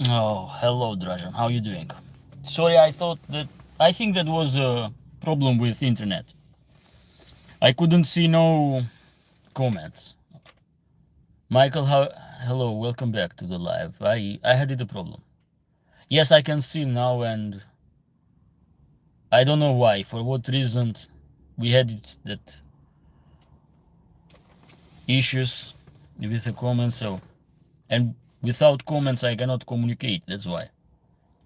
Oh, hello, Drajan. How you doing? Sorry, I think that was a problem with internet. I couldn't see no comments. Michael, hello, welcome back to the live. I had a problem. Yes, I can see now, and I don't know why. For what reason we had that issues with the comments. So, and without comments, I cannot communicate. That's why.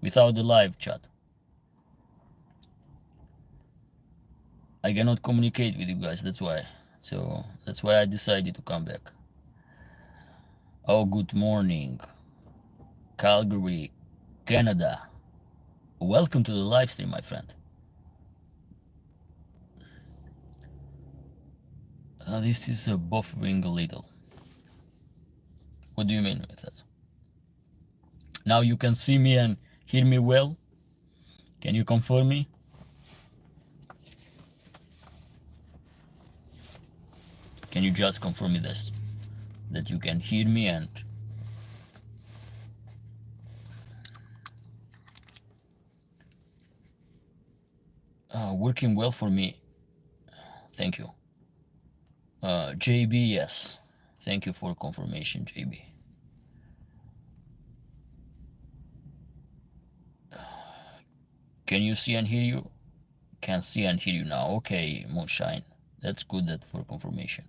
Without the live chat, I cannot communicate with you guys. That's why. So that's why I decided to come back. Oh, good morning, Calgary, Canada. Welcome to the live stream, my friend. This is buffering a little. What do you mean with that? Now you can see me and hear me well. Can you confirm me? Can you just confirm me this? That you can hear me and working well for me. Thank you. JB, yes. Thank you for confirmation, JB. Can you see and hear you? Can see and hear you now. Okay, Moonshine. That's good that for confirmation.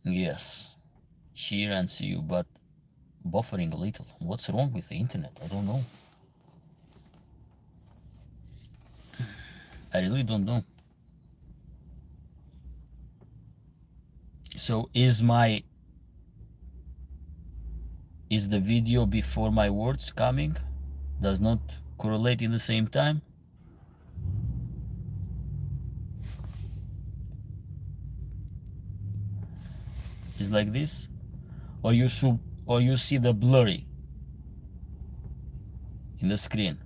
Yes. Hear and see you, but buffering a little. What's wrong with the internet? I don't know. I really don't know. So is the video before my words coming? Does not correlate in the same time? Is like this? Or you see the blurry in the screen?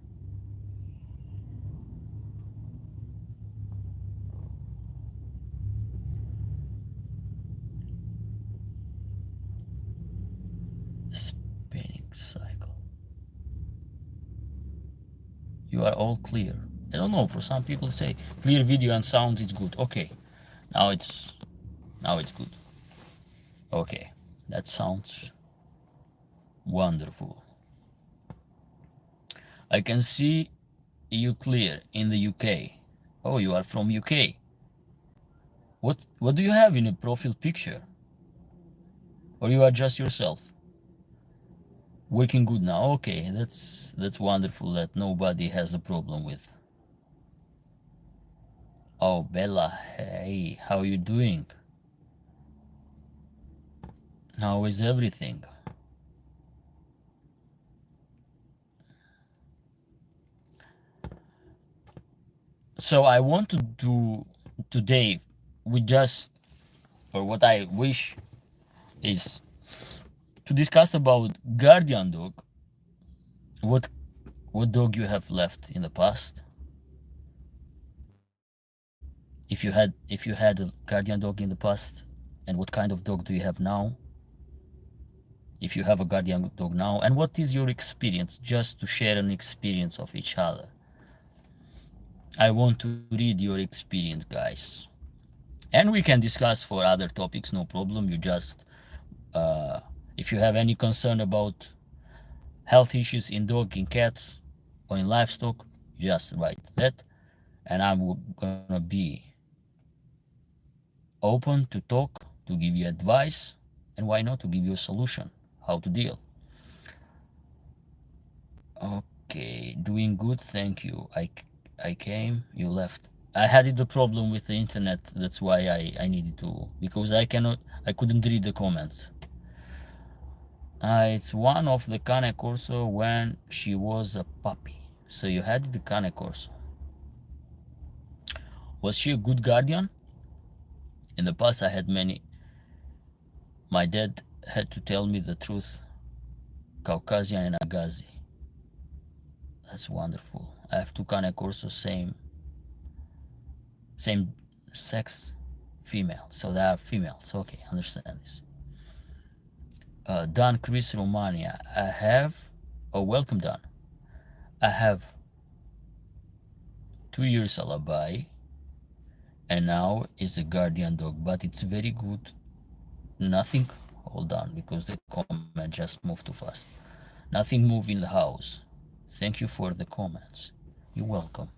Spinning cycle. You are all clear. I don't know, for some people say clear video and sound is good. Okay. Now it's good. Okay. That sounds wonderful. I can see you clear in the UK. Oh, you are from UK. What do you have in a profile picture? Or you are just yourself? Working good now. Okay, that's wonderful that nobody has a problem with. Oh, Bella, hey, how you doing? How is everything? So I want to do today, or what I wish is to discuss about guardian dog. What dog you have left in the past? If you had a guardian dog in the past, and what kind of dog do you have now? If you have a guardian dog now, and what is your experience, just to share an experience of each other. I want to read your experience, guys, and we can discuss for other topics, no problem. You just if you have any concern about health issues in dog, in cats, or in livestock, just write that, and I'm gonna be open to talk, to give you advice, and why not to give you a solution how to deal. Okay, doing good, thank you. I came, you left. I had the problem with the internet, that's why I needed to, because I couldn't read the comments. It's one of the Cane Corso when she was a puppy. So you had the Cane Corso. Was she a good guardian? In the past I had many. My dad had to tell me the truth. Caucasian and Agazi. That's wonderful. I have two Cane Corso, same sex, female. So they are females. Okay, understand this. Dan Chris Romania. I have Oh, welcome, Don. I have 2 years alibi, and now is a guardian dog, but it's very good. Nothing. Hold on, because the comment just moved too fast. Nothing move in the house. Thank you for the comments. You're welcome.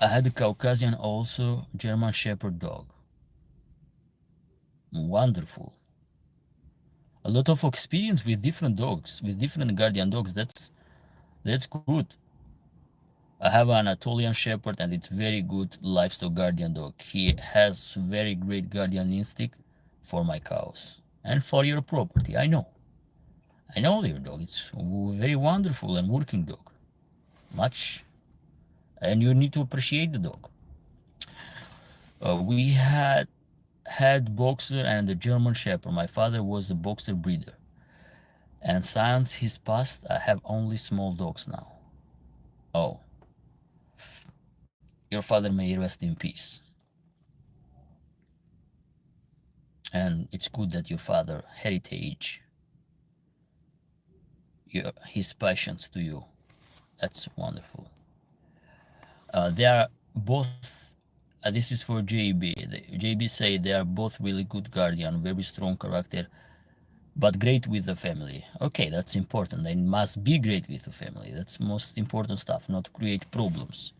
I had a Caucasian also, German Shepherd dog. Wonderful. A lot of experience with different dogs, with different guardian dogs. That's good. I have an Anatolian Shepherd, and it's very good livestock guardian dog. He has very great guardian instinct for my cows and for your property. I know your dog. It's very wonderful and working dog. Much, and you need to appreciate the dog. We had boxer and the German Shepherd. My father was a boxer breeder, and since his passed, I have only small dogs now. Oh, your father may rest in peace. And it's good that your father heritage his passions to you. That's wonderful. They are both. This is for JB. JB say they are both really good guardian, very strong character, but great with the family. Okay, that's important. They must be great with the family. That's most important stuff. Not create problems.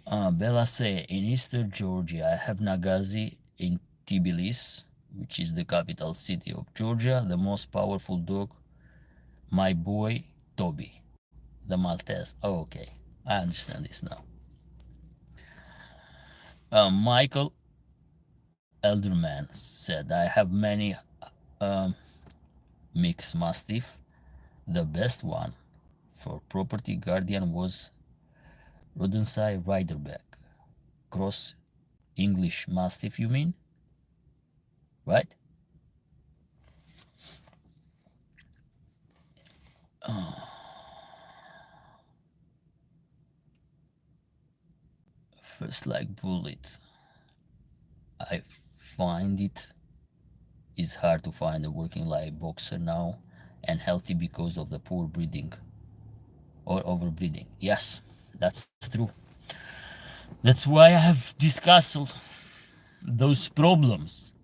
Bella say in Eastern Georgia, I have Nagazi in Tbilisi, which is the capital city of Georgia. The most powerful dog, my boy Toby, the Maltese. Oh, okay, I understand this now. Michael Elderman said, I have many mixed mastiff. The best one for property guardian was Rodensai Riderback. Cross English mastiff, you mean? Right? First like bullet. I find it is hard to find a working live boxer now and healthy because of the poor breeding or overbreeding. Yes, that's true. That's why I have discussed those problems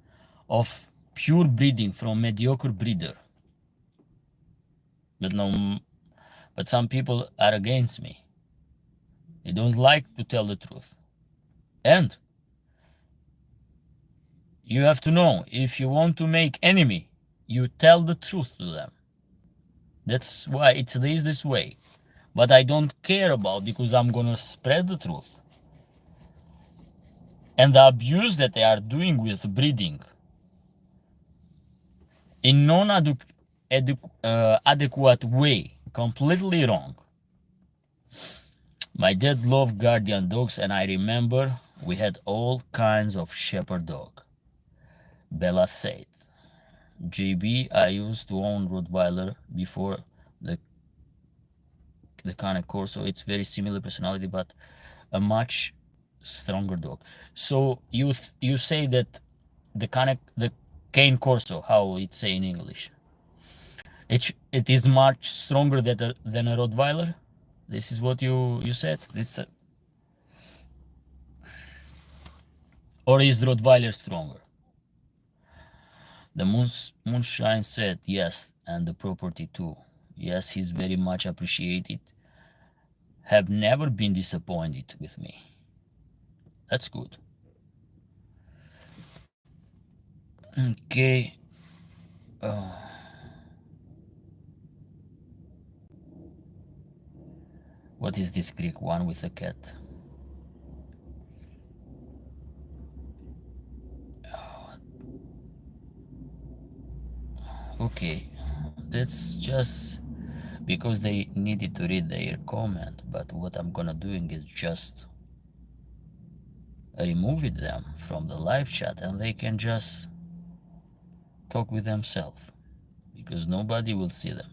of pure breeding from mediocre breeder. But no, but some people are against me. They don't like to tell the truth. And you have to know, if you want to make enemy, you tell the truth to them. That's why it's the easiest way. But I don't care about, because I'm gonna spread the truth. And the abuse that they are doing with breeding in non-adequate way, completely wrong. My dad loved guardian dogs, and I remember we had all kinds of shepherd dog. Bella said, JB, I used to own Rottweiler before the Cane Corso. It's very similar personality, but a much stronger dog. So you say that the Cane Corso, how it say in English, it is much stronger than a Rottweiler. This is what you said. Or is Rottweiler stronger? The Moonshine said yes, and the property too. Yes, he's very much appreciated. Have never been disappointed with me. That's good. Okay. What is this Greek one with a cat? Okay, that's just because they needed to read their comment, but what I'm gonna doing is just remove them from the live chat, and they can just talk with themselves, because nobody will see them.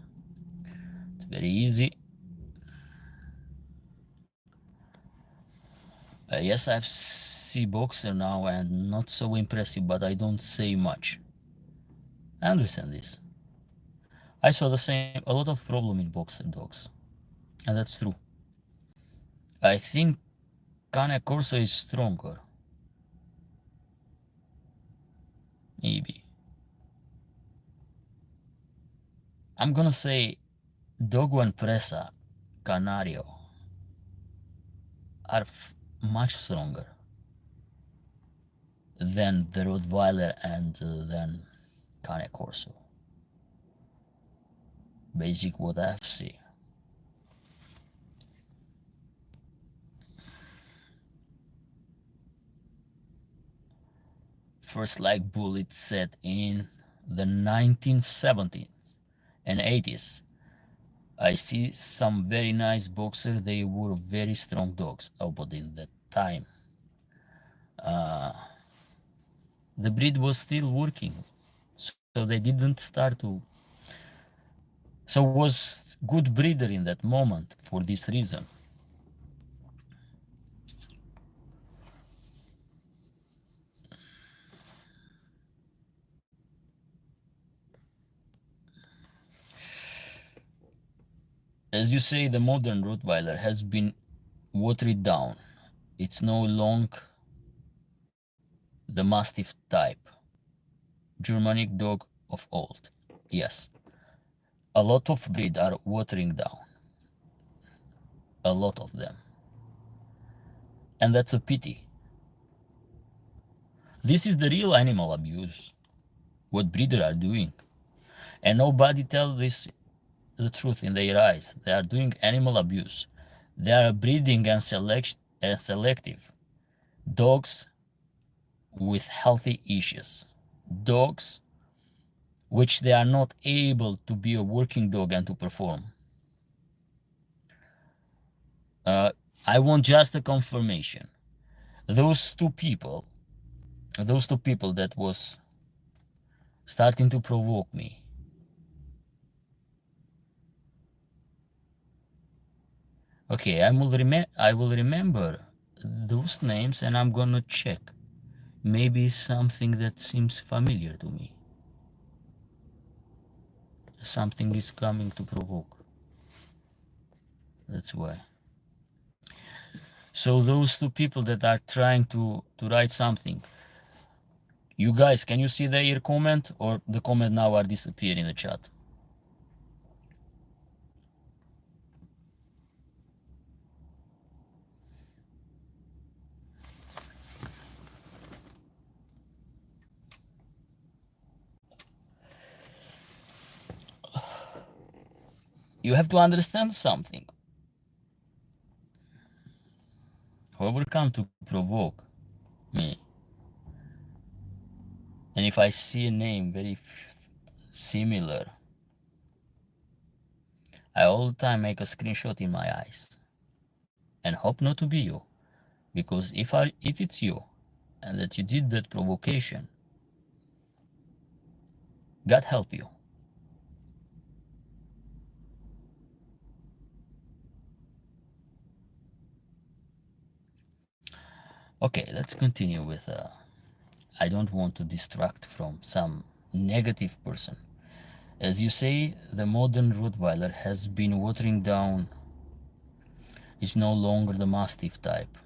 It's very easy. Yes, I've see boxer now, and not so impressive, but I don't say much. I understand this. I saw the same, a lot of problem in boxer dogs, and that's true. I think Cane Corso is stronger. Maybe. I'm gonna say Dogo and Presa, Canario, are much stronger than the Rottweiler and than Cane Corso. Basic what I've seen. First like bullet set in the 1970s and 80s. I see some very nice boxers. They were very strong dogs, but in that time, the breed was still working, so they didn't start to. So was good breeder in that moment for this reason. As you say, the modern Rottweiler has been watered down. It's no longer the Mastiff type, Germanic dog of old. Yes, a lot of breed are watering down. A lot of them. And that's a pity. This is the real animal abuse, what breeders are doing. And nobody tells this the truth in their eyes. They are doing animal abuse. They are breeding and selective dogs with healthy issues. Dogs which they are not able to be a working dog and to perform. I want just a confirmation. Those two people that was starting to provoke me. Okay, I will remember those names and I'm gonna check. Maybe something that seems familiar to me. Something is coming to provoke. That's why. So those two people that are trying to write something. You guys, can you see their comment or the comment now are disappear in the chat? You have to understand something. Whoever come to provoke me, and if I see a name very similar, I all the time make a screenshot in my eyes and hope not to be you, because if it's you and that you did that provocation, God help you. Okay, let's continue with I don't want to distract from some negative person. As you say, the modern Rottweiler has been watering down. It's no longer the Mastiff type.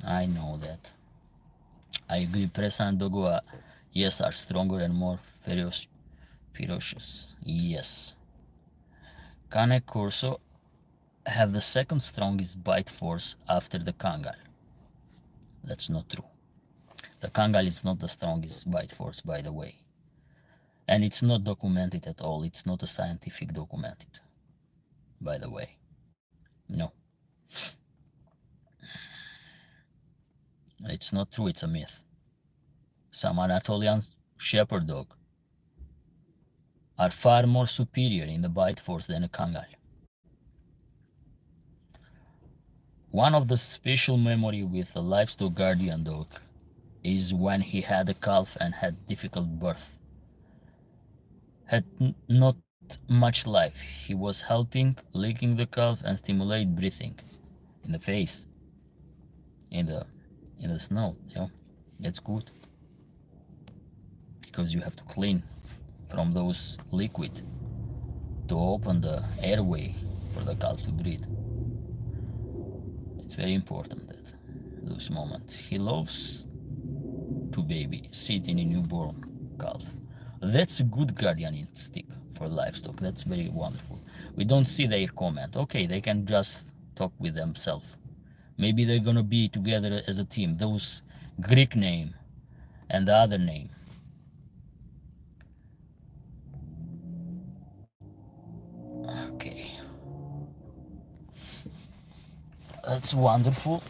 I know that. I agree. Presa and Dogo, yes, are stronger and more ferocious. Yes. Cane Corso have the second strongest bite force after the Kangal. That's not true. The Kangal is not the strongest bite force, by the way. And it's not documented at all. It's not a scientific documented, by the way. No. It's not true. It's a myth. Some Anatolian shepherd dog are far more superior in the bite force than a Kangal. One of the special memory with a livestock guardian dog is when he had a calf and had difficult birth. Had not much life. He was helping licking the calf and stimulate breathing in the face, in the snow. You know, that's good because you have to clean from those liquid to open the airway for the calf to breathe. It's very important that those moments. He loves to baby sitting a newborn calf. That's a good guardian instinct for livestock. That's very wonderful. We don't see their comment. Okay, they can just talk with themselves. Maybe they're gonna be together as a team. Those Greek name and the other name. Okay. That's wonderful.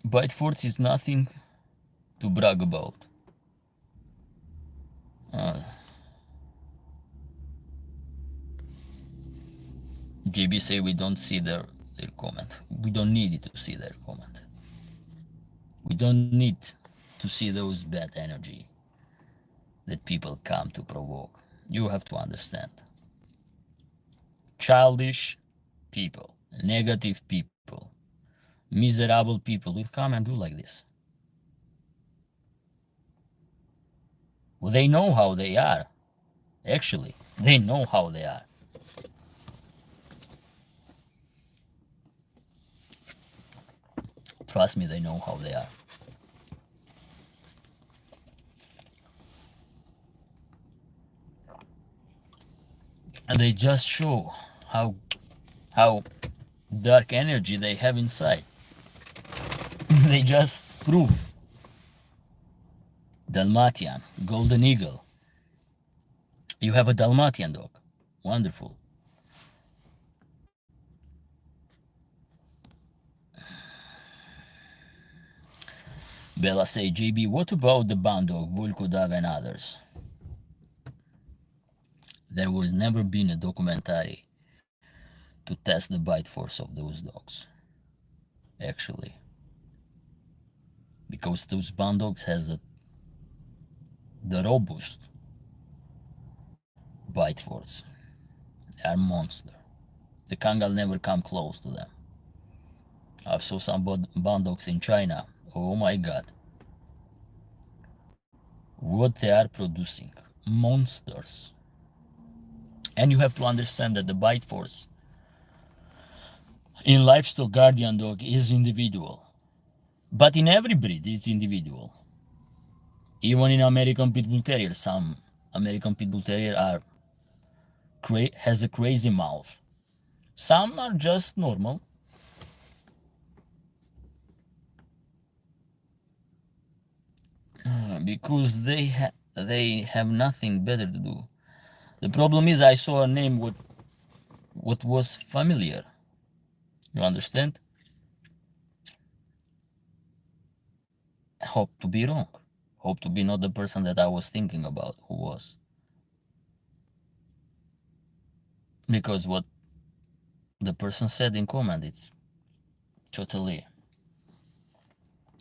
Bite force is nothing to brag about. JB say we don't see their comment. We don't need it to see their comment. We don't need to see those bad energy that people come to provoke. You have to understand. Childish people, negative people, miserable people will come and do like this. Well, they know how they are. Actually, they know how they are. Trust me, they know how they are. And they just show how dark energy they have inside. They just prove. Dalmatian, golden eagle. You have a Dalmatian dog. Wonderful. Bella say, JB, what about the band dog, Volkodav and others? There was never been a documentary to test the bite force of those dogs. Actually. Because those band dogs has the robust bite force. They are monster. The Kangal never come close to them. I've saw some band dogs in China. Oh my god. What they are producing. Monsters. And you have to understand that the bite force in livestock guardian dog is individual. But in every breed it's individual. Even in American Pit Bull Terrier, some American Pit Bull Terrier has a crazy mouth. Some are just normal. Because they have nothing better to do. The problem is I saw a name what was familiar. You understand? I hope to be wrong. Hope to be not the person that I was thinking about who was. Because what the person said in comment, it's totally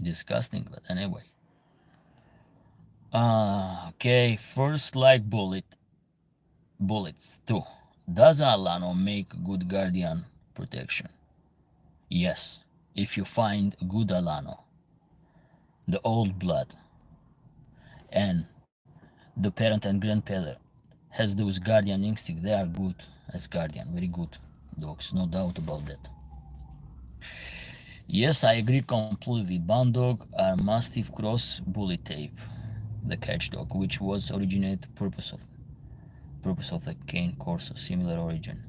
disgusting, but anyway. Okay, first like bullets too. Does Alano make good guardian protection? Yes, if you find good Alano, the old blood, and the parent and grandparent has those guardian instincts, they are good as guardian, very good dogs, no doubt about that. Yes, I agree completely. Band dog are Mastiff cross bully tape, the catch dog, which was originated purpose of the cane course of similar origin.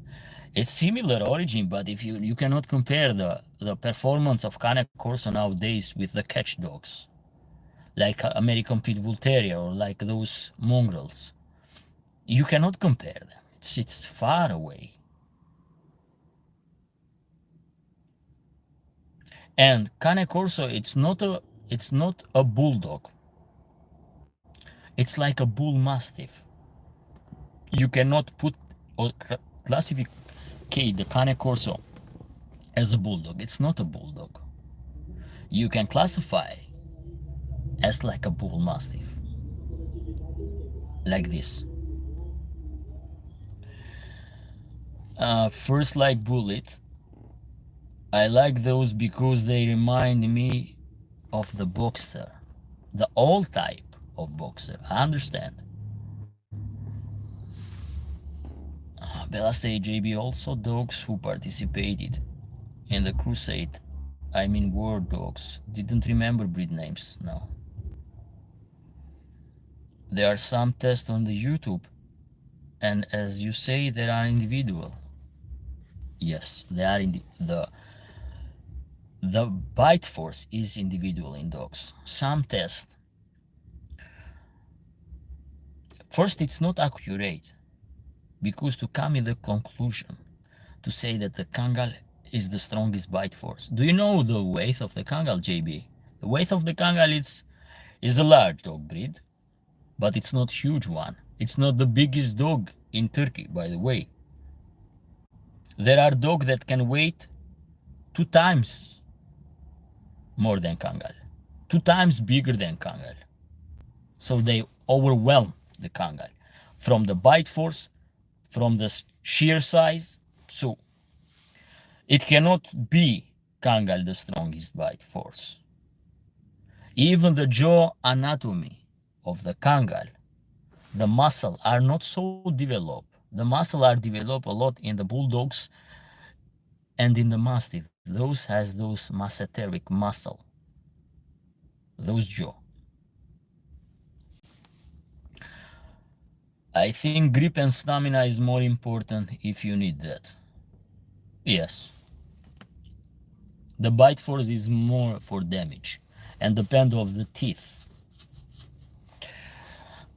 It's similar origin, but if you cannot compare the performance of Cane Corso nowadays with the catch dogs, like American Pit Bull Terrier or like those mongrels. You cannot compare them. It's far away. And Cane Corso, it's not a bulldog. It's like a bull mastiff. You cannot put or classify the Cane Corso as a bulldog. It's not a bulldog. You can classify as like a bull mastiff, like this. First, like bullet. I like those because they remind me of the boxer, the old type of boxer. I understand. Bella say JB also dogs who participated in the crusade. I mean war dogs. Didn't remember breed names. No. There are some tests on the YouTube, and as you say, they are individual. Yes, they are in the bite force is individual in dogs. Some tests. First, it's not accurate because to come in the conclusion to say that the Kangal is the strongest bite force. Do you know the weight of the Kangal, JB? The weight of the Kangal is a large dog breed, but it's not huge one. It's not the biggest dog in Turkey, by the way. There are dogs that can weigh 2 times more than Kangal, 2 times bigger than Kangal. So they overwhelm the Kangal from the bite force, from the sheer size. So it cannot be Kangal the strongest bite force. Even the jaw anatomy of the Kangal, the muscle are not so developed. The muscle are developed a lot in the bulldogs and in the mastiff. Those has those masseteric muscle, those jaw. I think grip and stamina is more important if you need that. Yes. The bite force is more for damage and depend of the teeth.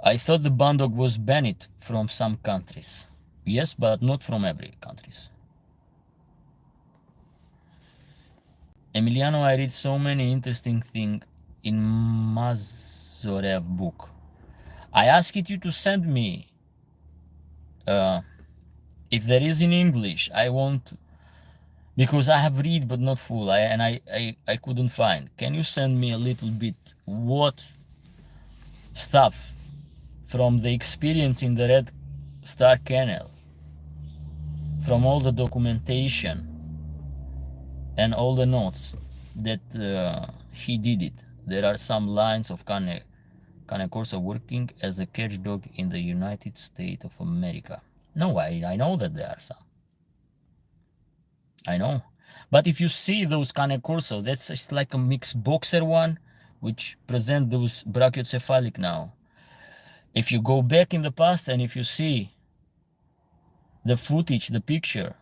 I thought the bandog was banned from some countries. Yes, but not from every countries. Emiliano, I read so many interesting things in Mazorev book. I asked you to send me if there is in English. I want because I have read but not full. I couldn't find. Can you send me a little bit what stuff from the experience in the Red Star Canal, from all the documentation and all the notes that he did it. There are some lines of Cane Corso working as a catch dog in the United States of America. No, I know that there are some. I know. But if you see those Cane Corso, that's just like a mixed boxer one, which present those brachiocephalic now. If you go back in the past and if you see the footage, the picture,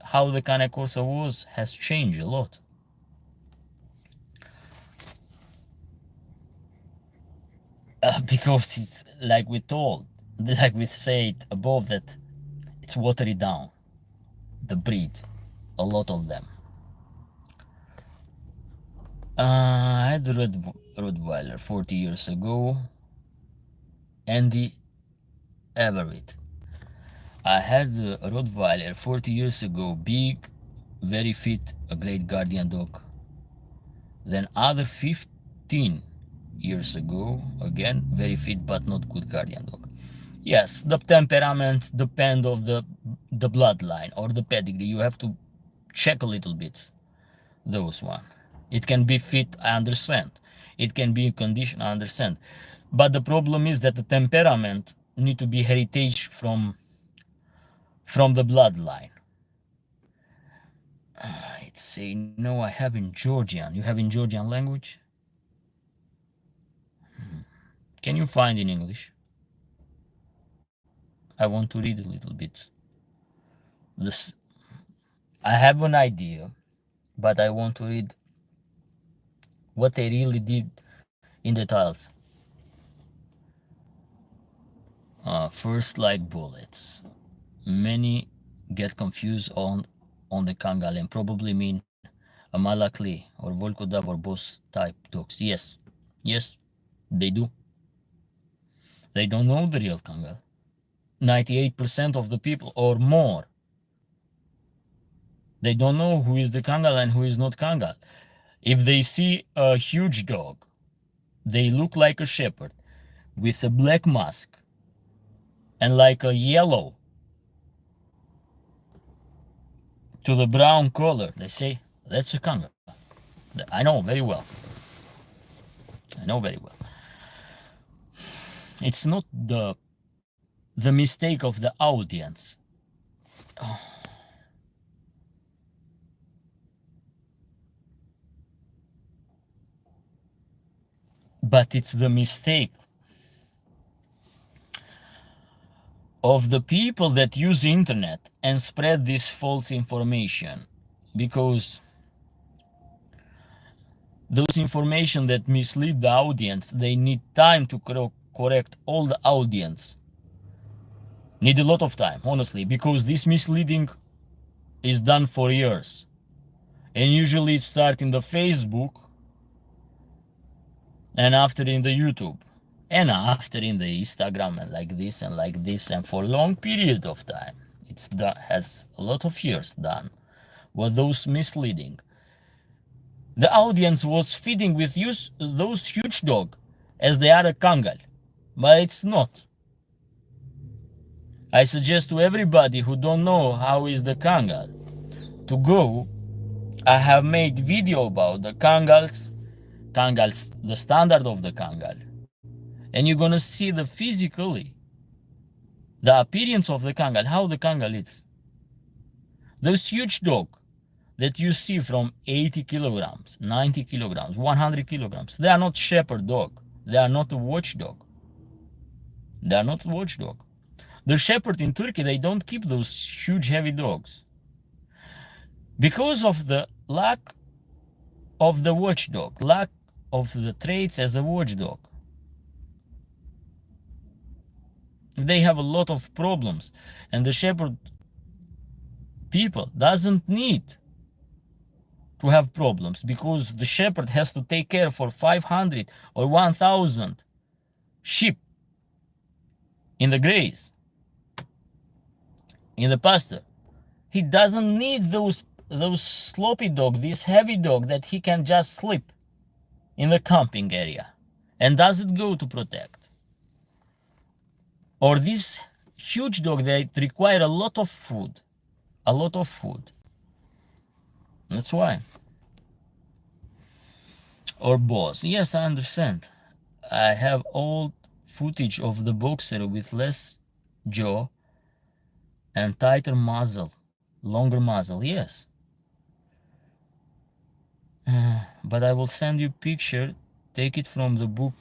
how the Cane Corso was, has changed a lot. Because it's like we told, like we said above, that it's watered down, the breed, a lot of them. I had a Rottweiler 40 years ago, Andy Everett. I had a Rottweiler 40 years ago, big, very fit, a great guardian dog. Then other 15 years ago, again, very fit but not good guardian dog. Yes, the temperament depend of the bloodline or the pedigree. You have to check a little bit those one. It can be fit, I understand. It can be in condition, I understand. But the problem is that the temperament need to be heritage from the bloodline. It's say no, I have in Georgian. You have in Georgian language? Can you find in English? I want to read a little bit. This I have an idea, but I want to read what they really did in the tiles. First, like bullets. Many get confused on the Kangal and probably mean a Malakli or Volkodav or boss type dogs. Yes, yes, they do. They don't know the real Kangal. 98% of the people or more, they don't know who is the Kangal and who is not Kangal. If they see a huge dog, they look like a shepherd with a black mask and like a yellow to the brown color, they say that's a Kangal. I know very well. I know very well. It's not the mistake of the audience. But it's the mistake of the people that use internet and spread this false information, because those information that mislead the audience, they need time to correct all the audience. Need a lot of time, honestly, because this misleading is done for years. And usually it starts in the Facebook, and after in the YouTube, and after in the Instagram, and like this, and for a long period of time. It's done, has a lot of years done. Were those misleading? The audience was feeding with those huge dog as they are a Kangal, but it's not. I suggest to everybody who don't know how is the Kangal to go. I have made video about the Kangals, the standard of the Kangal, and you're gonna see the physically, the appearance of the Kangal, how the Kangal is. Those huge dog that you see from 80 kilograms, 90 kilograms, 100 kilograms, they are not shepherd dog. They are not a watchdog. They are not a watchdog. The shepherd in Turkey, they don't keep those huge heavy dogs because of the lack of the watchdog, lack of the traits as a watchdog. They have a lot of problems, and the shepherd people doesn't need to have problems, because the shepherd has to take care for 500 or 1000 sheep in the graze, in the pasture. He doesn't need those sloppy dog, this heavy dog that he can just sleep in the camping area and doesn't go to protect. Or this huge dog that require a lot of food. A lot of food. That's why. Or boss. Yes, I understand. I have old footage of the boxer with less jaw and tighter muzzle, longer muzzle, yes. But I will send you picture, take it from the book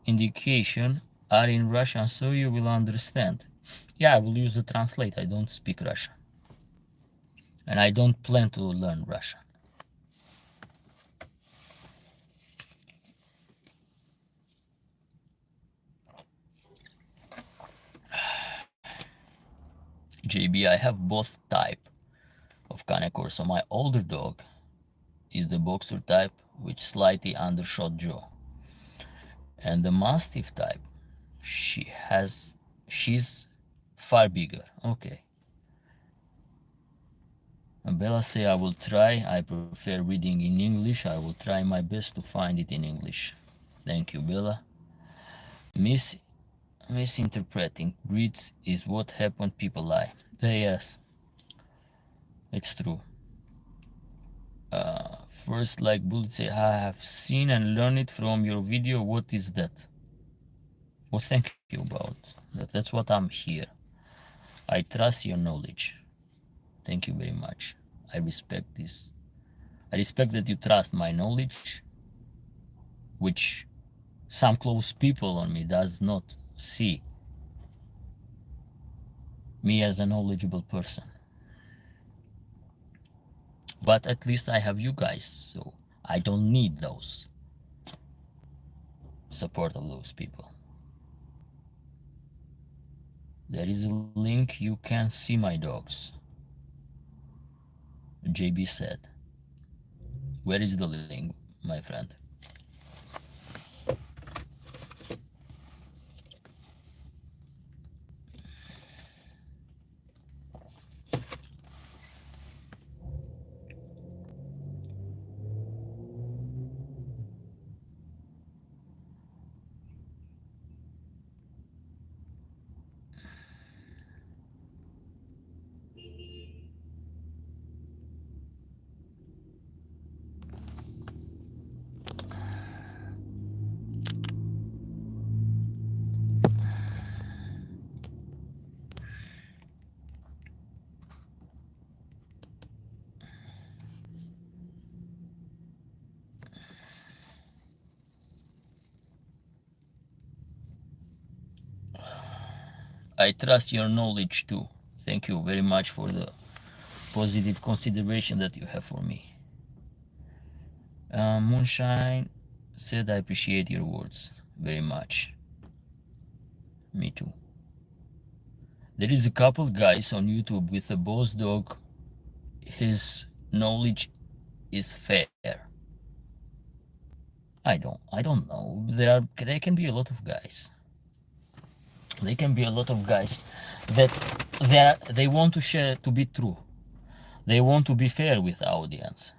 indication, are in Russian, so you will understand. Yeah, I will use the translate. I don't speak Russian. And I don't plan to learn Russian. JB, I have both type of Kanekor. So my older dog is the boxer type with slightly undershot jaw. And the Mastiff type, she's far bigger. Okay. And Bella say I will try. I prefer reading in English. I will try my best to find it in English. Thank you, Bella. Misinterpreting breeds is what happened. People lie. Yes, it's true. First, like Bullet say, I have seen and learned it from your video. What is that? Well, thank you about that. That's what I'm here. I trust your knowledge. Thank you very much. I respect this. I respect that you trust my knowledge, which some close people on me does not see me as a knowledgeable person. But at least I have you guys, so I don't need those support of those people. There is a link, you can see my dogs. JB said. Where is the link, my friend? I trust your knowledge too. Thank you very much for the positive consideration that you have for me. Moonshine said, I appreciate your words very much. Me too. There is a couple guys on YouTube with a boss dog. His knowledge is fair. I don't know. There can be a lot of guys. There can be a lot of guys that they want to share to be true. They want to be fair with the audience.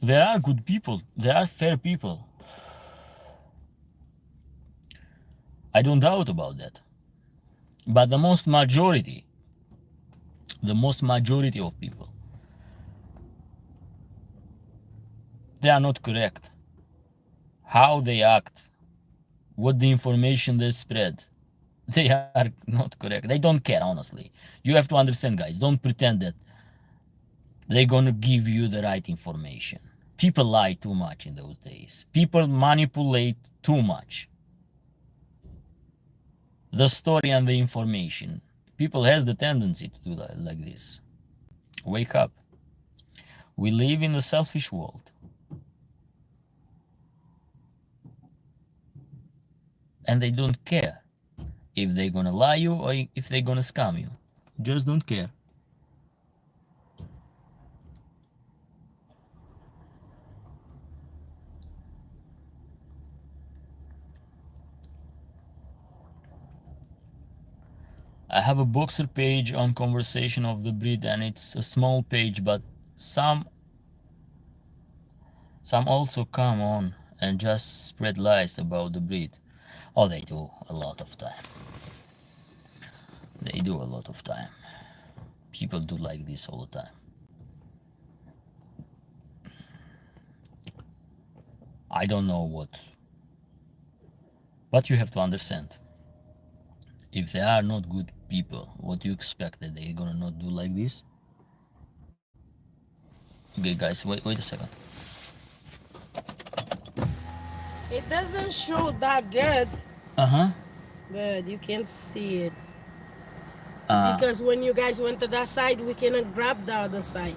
There are good people. There are fair people. I don't doubt about that. But the most majority of people, they are not correct. How they act, what the information they spread, they are not correct. They don't care, honestly. You have to understand, guys. Don't pretend that they're gonna give you the right information. People lie too much in those days. People manipulate too much. The story and the information. People has the tendency to do that like this. Wake up. We live in a selfish world. And they don't care if they're gonna lie you or if they're gonna scam you. Just don't care. I have a boxer page on conversation of the breed, and it's a small page, but some also come on and just spread lies about the breed. Oh, they do a lot of time. They do a lot of time. People do like this all the time. I don't know what, but you have to understand. If they are not good people, what do you expect that they're gonna not do like this? Okay, guys, wait a second. It doesn't show that good. Uh-huh. But you can see it. Because when you guys went to that side, we cannot grab the other side.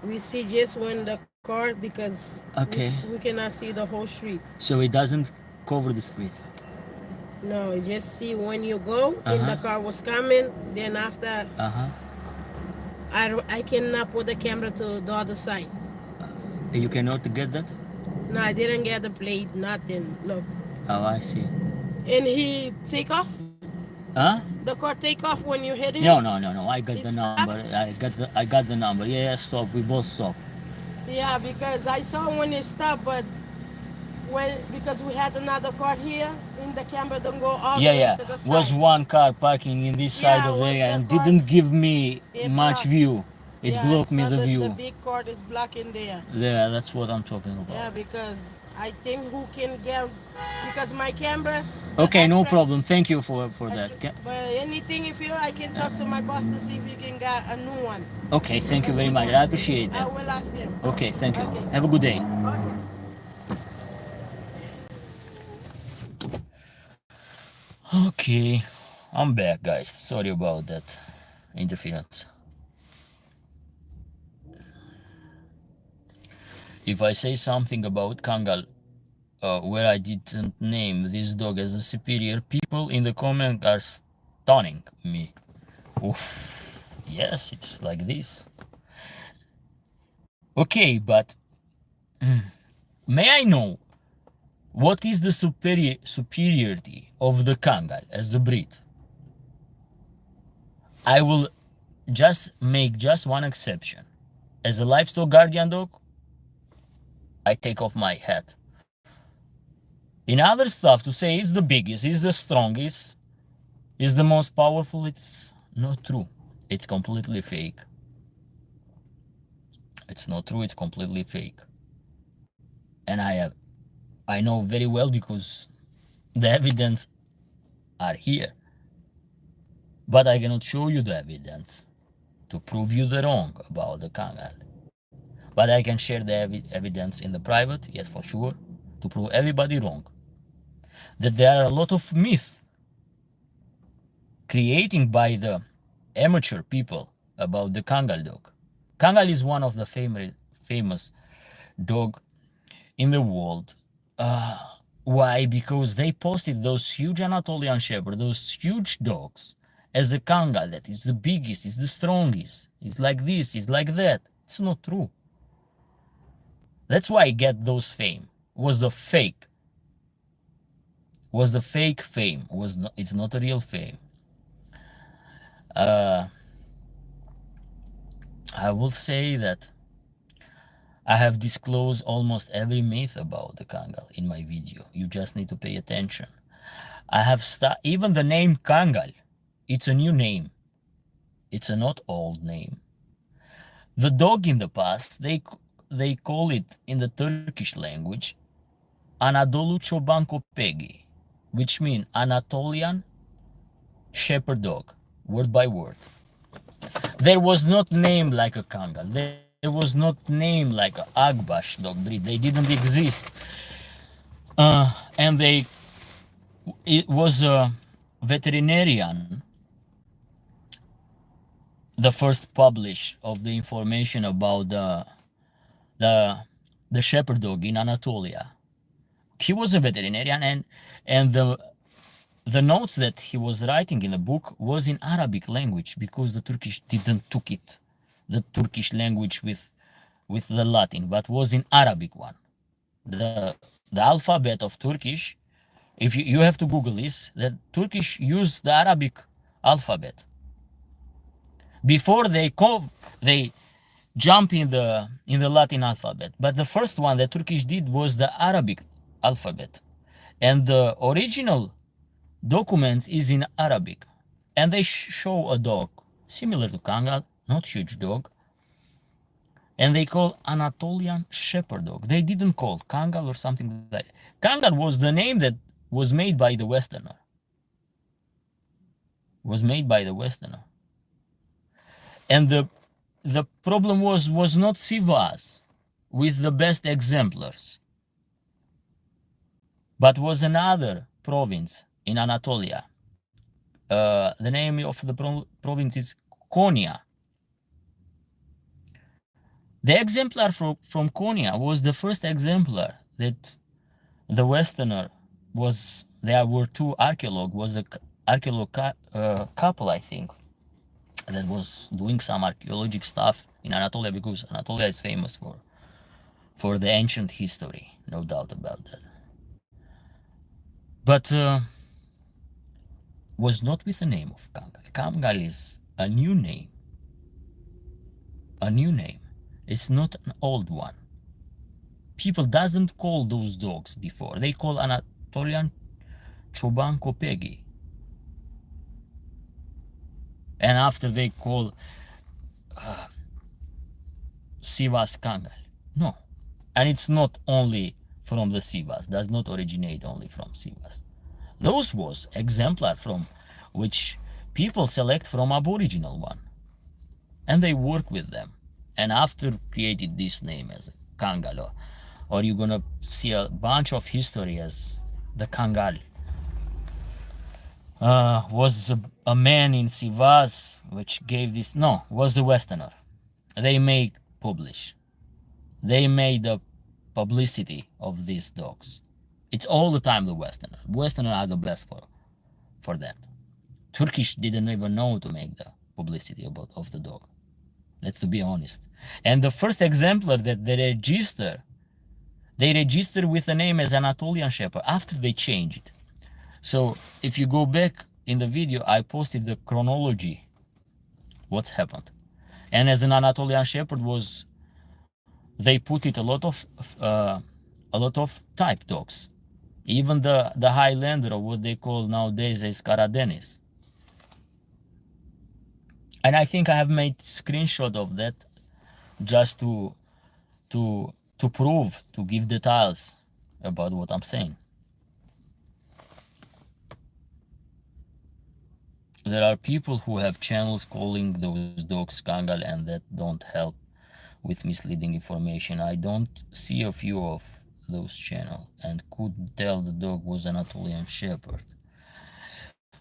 We see just when the car, because Okay. we cannot see the whole street. So it doesn't cover the street. No, you just see when you go and the car was coming. Then after, I cannot put the camera to the other side. You cannot get that? No, I didn't get the plate, nothing. Look. Oh, I see. And he take off? Huh? The car take off when you hit him? No. I got It the stopped? number. I got the number. Yeah, stop. We both stop. Yeah, because I saw when it stopped, but because we had another car here, and the camera don't go all the way to the side. Was one car parking in this side of the was area the and car. didn't give me It much blocked. view. It Yeah, blocked me I saw the The view. big car is blocking there. Yeah, that's what I'm talking about. Yeah, because I think who can get, because my camera. Okay, no problem. Thank you for that. But anything, if you, I can talk to my boss to see if you can get a new one. Okay, thank you very much. I appreciate I that. will ask him. Okay, thank you. Okay. Have a good day. Okay, I'm back, guys. Sorry about that interference. If I say something about Kangal where I didn't name this dog as a superior, people in the comment are stunning me. Oof. Yes, it's like this. Okay, but may I know what is the superiority of the Kangal as a breed? I will just make just one exception. As a livestock guardian dog, I take off my hat. In other stuff, to say it's the biggest, it's the strongest, it's the most powerful, it's not true. It's completely fake. It's not true, it's completely fake. And I know very well because the evidence are here. But I cannot show you the evidence to prove you the wrong about the Kangal. But I can share the evidence in the private, yes, for sure, to prove everybody wrong. That there are a lot of myths creating by the amateur people about the Kangal dog. Kangal is one of the famous dog in the world. Uh, why? Because they posted those huge Anatolian Shepherd, those huge dogs, as a Kangal that is the biggest, is the strongest, is like this, is like that. It's not true. That's why I get those fame. Was a fake. Was a fake fame. Was not, it's not a real fame. I will say that I have disclosed almost every myth about the Kangal in my video. You just need to pay attention. I have even the name Kangal. It's a new name. It's a not old name. The dog in the past, they call it in the Turkish language Anadolu Çoban Köpeği, which means Anatolian shepherd dog, word by word. There was not named like a Kangal. There was not named like a Agbash dog breed. They didn't exist. And it was a veterinarian, the first publish of the information about the the shepherd dog in Anatolia. He was a veterinarian, and the notes that he was writing in the book was in Arabic language because the Turkish didn't took it, the Turkish language with the Latin, but was in Arabic one. The alphabet of Turkish, if you have to Google this, that Turkish used the Arabic alphabet. Before they jump in the Latin alphabet. But the first one that Turkish did was the Arabic alphabet. And the original documents is in Arabic. And they show a dog similar to Kangal, not huge dog. And they call Anatolian shepherd dog. They didn't call Kangal or something like that. Kangal was the name that was made by the Westerner. Was made by the Westerner. And the problem was not Sivas with the best exemplars, but was another province in Anatolia. The name of the province is Konya. The exemplar from Konya was the first exemplar that the Westerner was. There were two archaeologues, was a archaeolog couple, I think, that was doing some archaeological stuff in Anatolia, because Anatolia is famous for the ancient history, no doubt about that. But was not with the name of Kangal. Kangal is a new name. A new name. It's not an old one. People doesn't call those dogs before. They call Anatolian Çoban Köpeği. And after they call Sivas Kangal. No. And it's not only from the Sivas. Does not originate only from Sivas. Those was exemplar from which people select from aboriginal one. And they work with them. And after created this name as Kangal, or you're gonna see a bunch of history as the Kangal. Was a man in Sivas which gave this, no, was the Westerner. They publish. They made the publicity of these dogs. It's all the time the Westerner. Westerner are the best for that. Turkish didn't even know to make the publicity of the dog. Let's be honest. And the first exemplar that they register with the name as Anatolian Shepherd after they changed it. So if you go back in the video, I posted the chronology, what's happened. And as an Anatolian Shepherd they put it a lot of type dogs. Even the Highlander, or what they call nowadays as Karadenis. And I think I have made screenshot of that just to prove, to give details about what I'm saying. There are people who have channels calling those dogs Kangal, and that don't help with misleading information. I don't see a few of those channels and could tell the dog was Anatolian Shepherd.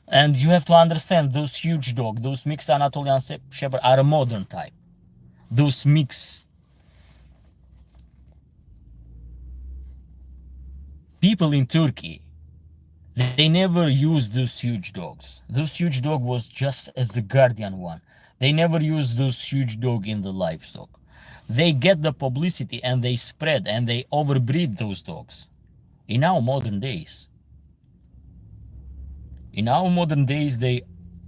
And you have to understand, those huge dogs, those mixed Anatolian Shepherd are a modern type. Those mixed people in Turkey, they never used those huge dogs. Those huge dog was just as the guardian one. They never used those huge dog in the livestock. They get the publicity and they spread and they overbreed those dogs. In our modern days, they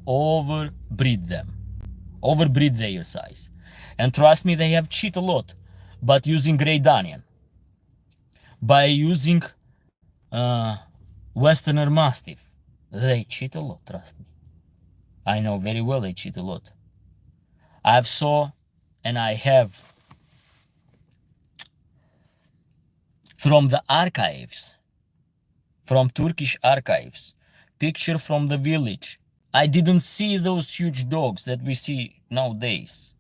overbreed them, overbreed their size. And trust me, they have cheat a lot, but using Great Danian, by using Westerner Mastiff, they cheat a lot, trust me. I know very well they cheat a lot. I've saw and I have from the archives, from Turkish archives, picture from the village. I didn't see those huge dogs that we see nowadays.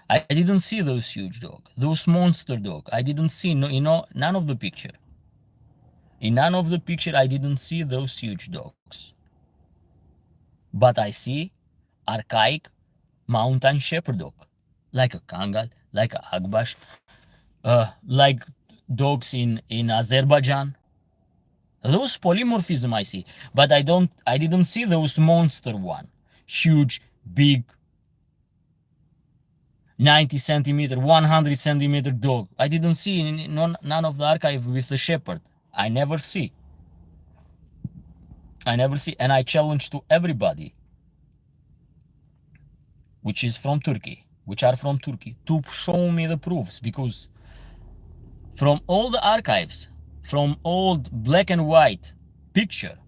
I didn't see those huge dogs, those monster dogs. I didn't see, none of the picture. In none of the picture, I didn't see those huge dogs. But I see archaic mountain shepherd dog, like a Kangal, like a Agbash, like dogs in Azerbaijan. Those polymorphism I see, but I didn't see those monster one, huge, big, 90 centimeter, 100 centimeter dog. I didn't see none of the archive with the shepherd. I never see, and I challenge to everybody which are from Turkey, to show me the proofs, because from all the archives, from old black and white picture,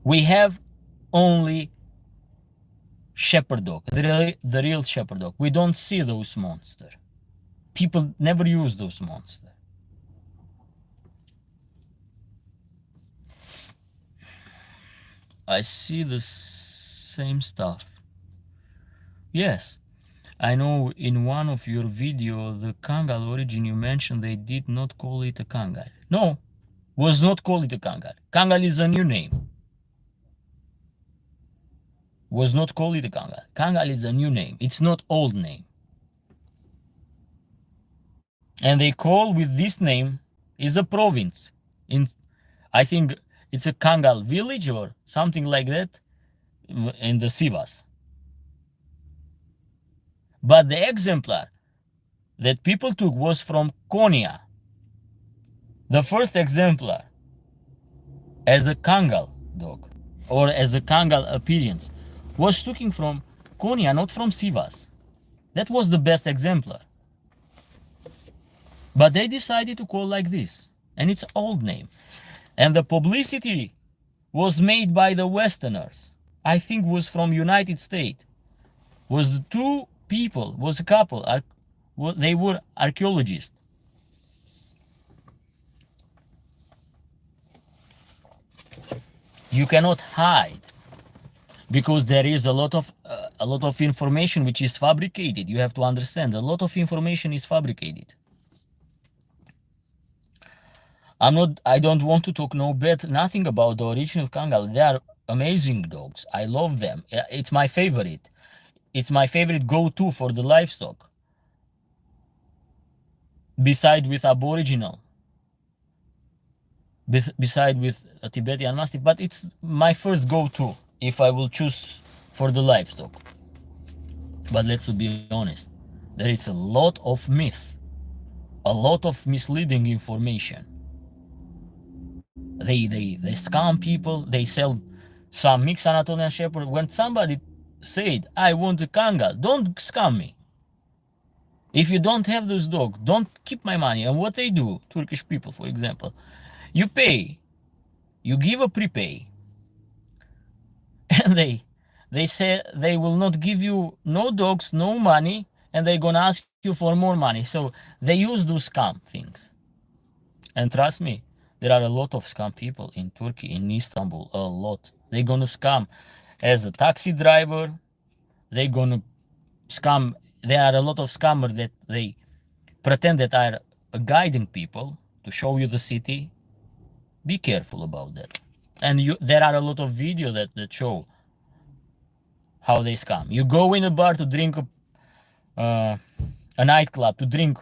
we have only shepherd dog, the real shepherd dog. We don't see those monster. People never use those monster. I see the same stuff. Yes, I know in one of your video, the Kangal origin you mentioned, they did not call it a Kangal. No, was not call it a Kangal. Kangal is a new name. Was not call it a Kangal. Kangal is a new name. It's not old name. And they call with this name is a province. I think it's a Kangal village or something like that in the Sivas. But the exemplar that people took was from Konya. The first exemplar as a Kangal dog or as a Kangal appearance was taken from Konya, not from Sivas. That was the best exemplar. But they decided to call like this, and it's old name. And the publicity was made by the Westerners. I think was from United States. Was two people, was a couple, they were archaeologists. You cannot hide, because there is a lot of information which is fabricated. You have to understand, a lot of information is fabricated. I don't want to talk nothing about the original Kangal. They are amazing dogs. I love them. It's my favorite. It's my favorite go-to for the livestock. Beside with Aboriginal. Beside with a Tibetan Mastiff. But it's my first go-to if I will choose for the livestock. But let's be honest. There is a lot of myth. A lot of misleading information. They scam people. They sell some mixed Anatolian Shepherd. When somebody said, I want a Kangal, don't scam me. If you don't have those dogs, don't keep my money. And what they do, Turkish people, for example, you pay, you give a prepay, and they say they will not give you no dogs, no money, and they're gonna ask you for more money. So they use those scam things. And trust me, there are a lot of scam people in Turkey, in Istanbul, a lot. They're gonna scam as a taxi driver. They're gonna scam there are a lot of scammers that they pretend that are guiding people to show you the city. Be careful about that. And there are a lot of videos that show how they scam. You go in a bar to drink a nightclub to drink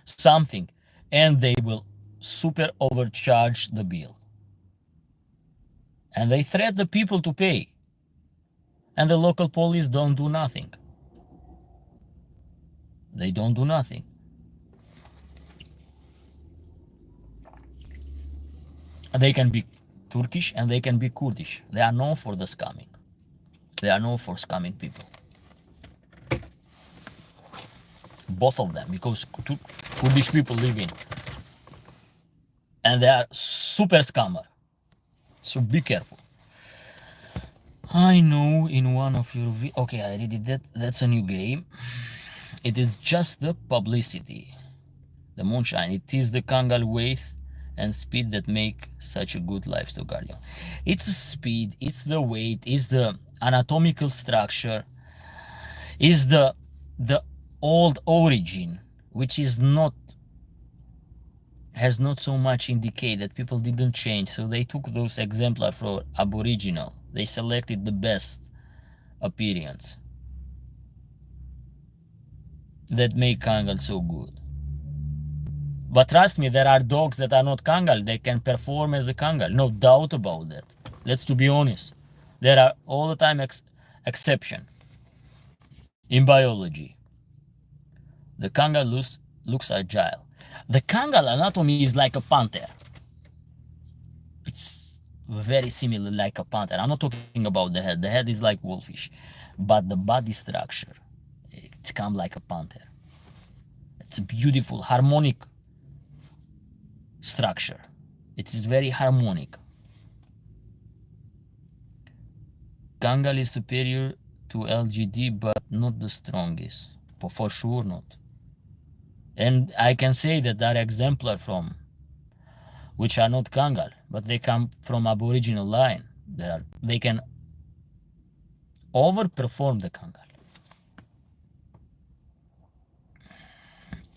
something, and they will super overcharge the bill. And they threat the people to pay. And the local police don't do nothing. They don't do nothing. They can be Turkish and they can be Kurdish. They are known for the scamming. They are known for scamming people. Both of them, because Kurdish people live in. And they are super scammer. So be careful. I know in one of your okay, I already did. That's a new game. It is just the publicity. The moonshine. It is the Kangal weight and speed that make such a good livestock guardian. It's the speed, it's the weight, it's the anatomical structure, is the old origin, which is not has not so much indicate that people didn't change. So they took those exemplars for aboriginal. They selected the best appearance that make Kangal so good. But trust me, there are dogs that are not Kangal. They can perform as a Kangal. No doubt about that. Let's to be honest. There are all the time exception in biology. The Kangal looks agile. The Kangal anatomy is like a panther. It's very similar like a panther. I'm not talking about the head. The head is like wolfish. But the body structure, it's come like a panther. It's a beautiful, harmonic structure. It is very harmonic. Kangal is superior to LGD, but not the strongest. For sure not. And I can say that there are exemplars from which are not Kangal, but they come from Aboriginal line. They can overperform the Kangal.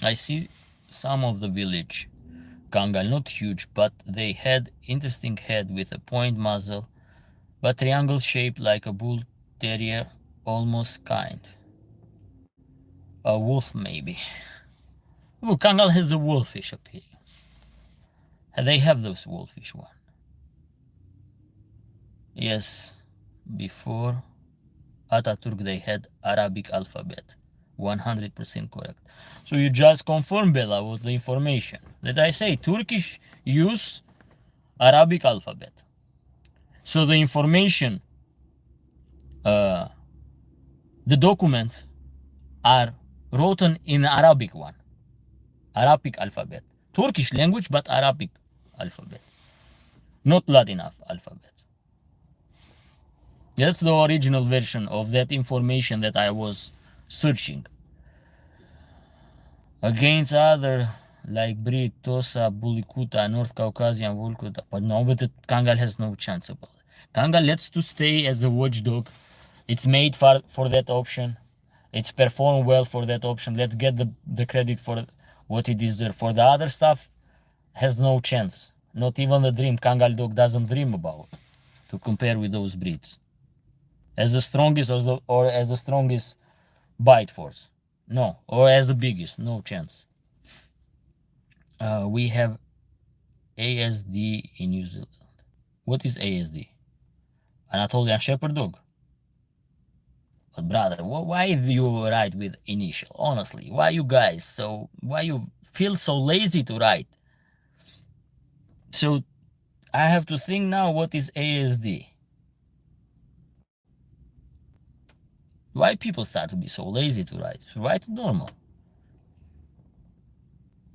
I see some of the village Kangal, not huge, but they had interesting head with a point muzzle, but triangle shaped like a bull terrier, almost kind. A wolf maybe. Oh, Kangal has a wolfish appearance. They have those wolfish one. Yes, before Ataturk they had Arabic alphabet. 100% correct. So you just confirm, Bella, with the information that I say. Turkish use Arabic alphabet. So the information, the documents are written in Arabic one. Arabic alphabet. Turkish language, but Arabic alphabet. Not Latin alphabet. That's the original version of that information that I was searching. Against other like Brit, Tosa, Bulikuta, North Caucasian, Volkuta. But no, but the Kangal has no chance about it. Kangal lets to stay as a watchdog. It's made for that option. It's performed well for that option. Let's get the credit for what it deserves. For the other stuff, has no chance. Not even the dream. Kangal dog doesn't dream about to compare with those breeds. As the strongest or as the strongest bite force. No. Or as the biggest. No chance. We have ASD in New Zealand. What is ASD? Anatolian Shepherd Dog. But brother, why do you write with initial? Honestly, why you feel so lazy to write? So I have to think now what is ASD. Why people start to be so lazy to write? Write normal.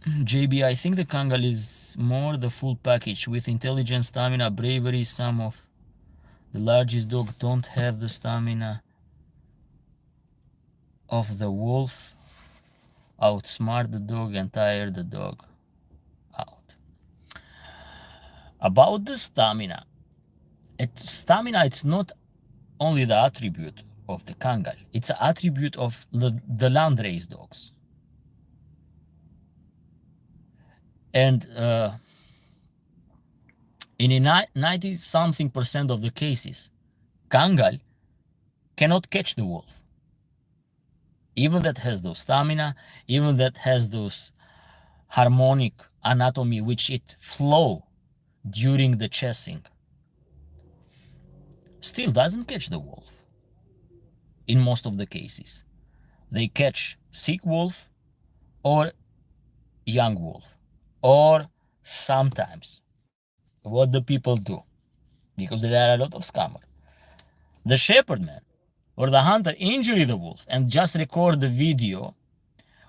JB, I think the Kangal is more the full package with intelligence, stamina, bravery. Some of the largest dogs don't have the stamina of the wolf. Outsmart the dog and tire the dog out. About the stamina, it's not only the attribute of the Kangal. It's an attribute of the landrace dogs. And in a 90-something% of the cases, Kangal cannot catch the wolf. Even that has those stamina, even that has those harmonic anatomy which it flow during the chasing, still doesn't catch the wolf in most of the cases. They catch sick wolf or young wolf, or sometimes what the people do, because there are a lot of scammers. The shepherd man or the hunter injure the wolf and just record the video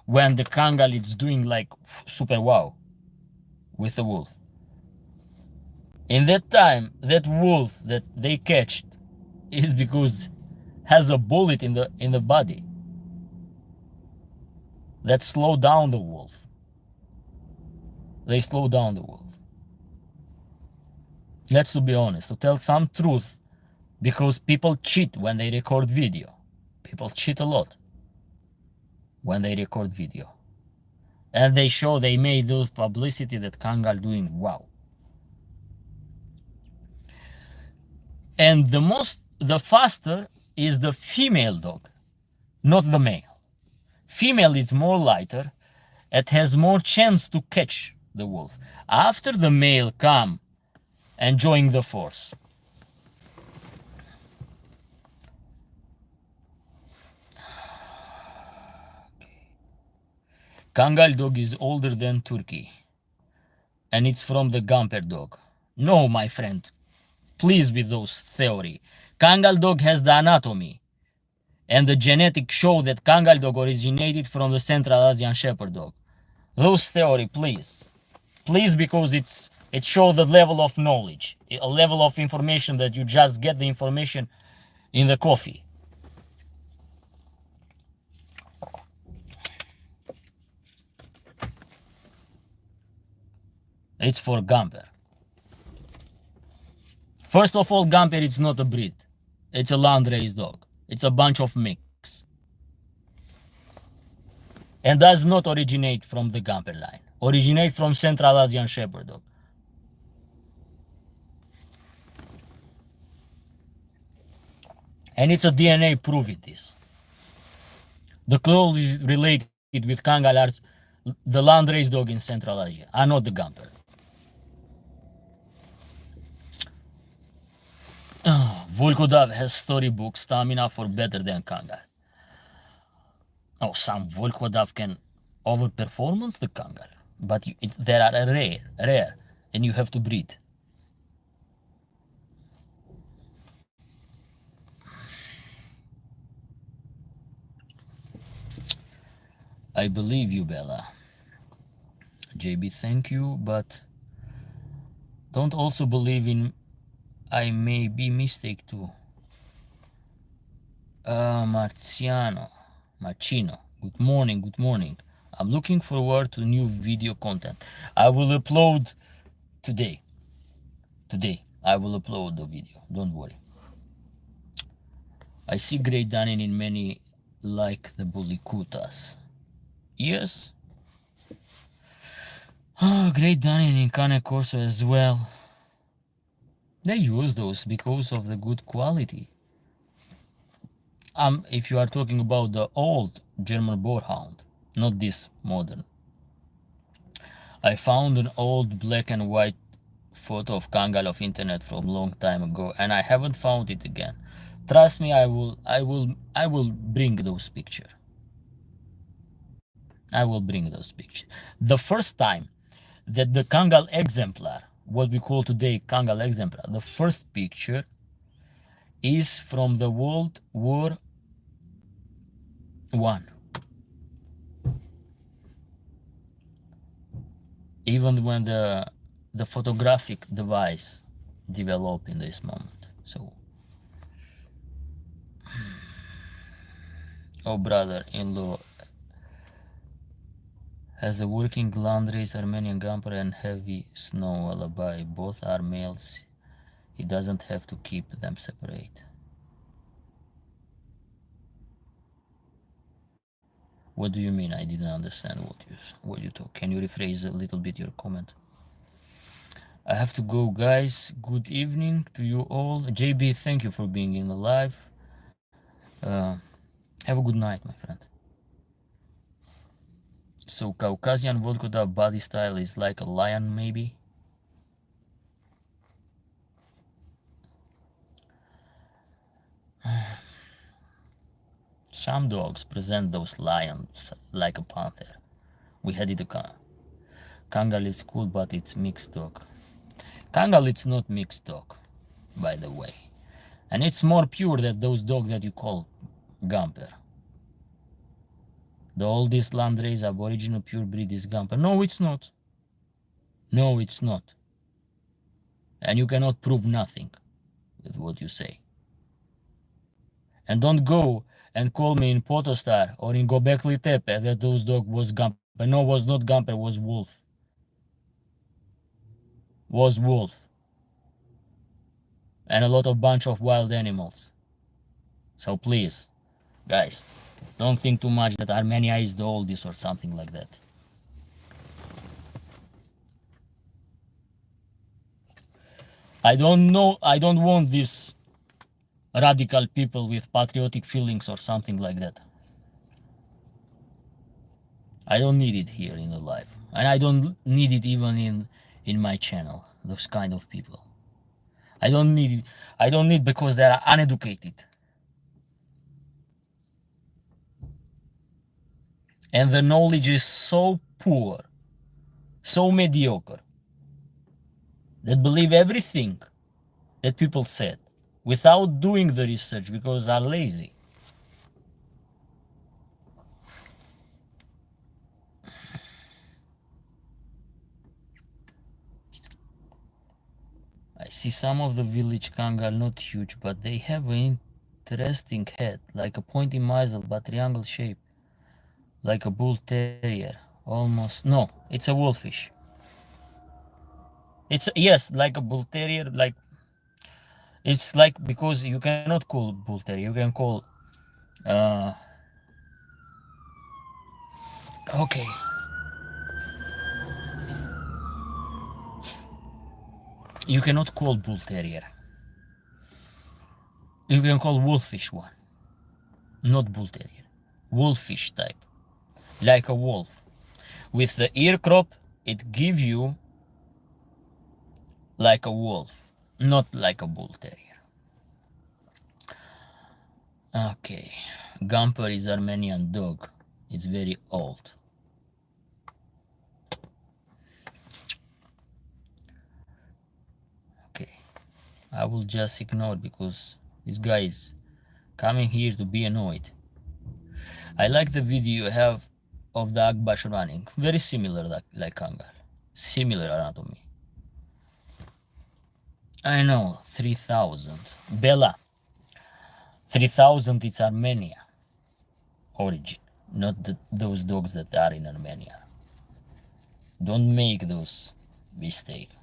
when the Kangal is doing like super wow with the wolf. In that time, that wolf that they catched is because has a bullet in the body that slow down the wolf. They slow down the wolf. Let's to be honest, to tell some truth, because people cheat when they record video. People cheat a lot when they record video. And they show they made those publicity that Kangal doing wow. And the faster is the female dog, not the male. Female is more lighter, it has more chance to catch the wolf. After the male come and join the force. Kangal dog is older than Turkey, and it's from the Gamper dog. No, my friend, please with those theory. Kangal dog has the anatomy, and the genetic show that Kangal dog originated from the Central Asian Shepherd dog. Those theory, please. Please, because it shows the level of knowledge, a level of information that you just get the information in the coffee. It's for Gamper. First of all, Gamper is not a breed. It's a land-raised dog. It's a bunch of mix. And does not originate from the Gamper line. Originate from Central Asian Shepherd dog. And it's a DNA proving this. The closest related with Kangal are the land-raised dog in Central Asia, are not the Gamper. Volkodov has storybook stamina for better than Kangal. Oh, some Volkodov can overperformance the Kangal, but there are rare, and you have to breed. I believe you, Bella. JB, thank you, but don't also believe in I may be mistake too. Marcino, good morning. I'm looking forward to new video content. I will upload today. I will upload the video, don't worry. I see Great Dane in many like the Bulikutas. Yes. Great Dane in Cane Corso as well. They use those because of the good quality. If you are talking about the old German Boarhound, not this modern. I found an old black and white photo of Kangal of internet from long time ago, and I haven't found it again. Trust me, I will bring those pictures. I will bring those pictures. The first time that the Kangal exemplar, what we call today Kangal exemplar, the first picture is from the World War I. Even when the photographic device developed in this moment. So, oh brother-in-law has a working landrace Armenian Gamper and heavy snow alibi. Both are males. He doesn't have to keep them separate. What do you mean? I didn't understand what you talk. Can you rephrase a little bit your comment? I have to go, guys. Good evening to you all. JB, thank you for being in the live. Have a good night, my friend. So Caucasian Volkoda body style is like a lion, maybe? Some dogs present those lions like a panther. We had it a Kangal is cool, but it's mixed dog. Kangal it's not mixed dog, by the way. And it's more pure than those dogs that you call Gamper. The oldest land race aboriginal pure breed is Gamper. No, it's not. No, it's not. And you cannot prove nothing with what you say. And don't go and call me in Potostar or in Gobekli Tepe that those dog was Gamper. No, was not Gamper, was wolf. Was wolf. And a lot of bunch of wild animals. So please, guys, don't think too much that Armenia is the oldest or something like that. I don't know, I don't want these radical people with patriotic feelings or something like that. I don't need it here in the life. And I don't need it even in my channel, those kind of people. I don't need it. I don't need because they are uneducated. And the knowledge is so poor, so mediocre, that believe everything that people said without doing the research because they are lazy. I see some of the village Kangal not huge, but they have an interesting head, like a pointy muzzle but triangle shape, like a bull terrier. Almost no, it's a wolfish. It's yes, like a bull terrier, like it's like because you cannot call bull terrier, you can call okay. You cannot call bull terrier. You can call wolfish one, not bull terrier. Wolfish type, like a wolf. With the ear crop, it gives you like a wolf, not like a bull terrier. Okay, Gamper is Armenian dog. It's very old. Okay, I will just ignore because this guy is coming here to be annoyed. I like the video you have of the Akbash running. Very similar like Kangal. Similar anatomy. I know, 3000. Bella, 3000 it's Armenia origin, not those dogs that are in Armenia. Don't make those mistakes.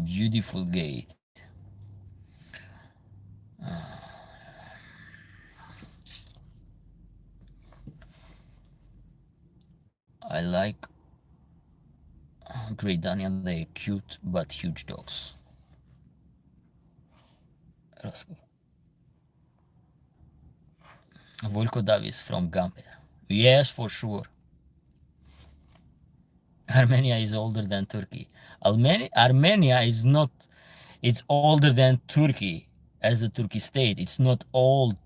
Beautiful gate. I like Great Danian. They're cute but huge dogs. Volko Davis from Gamper. Yes, for sure. Armenia is older than Turkey. Armenia is not, it's older than Turkey as a Turkey state. It's not old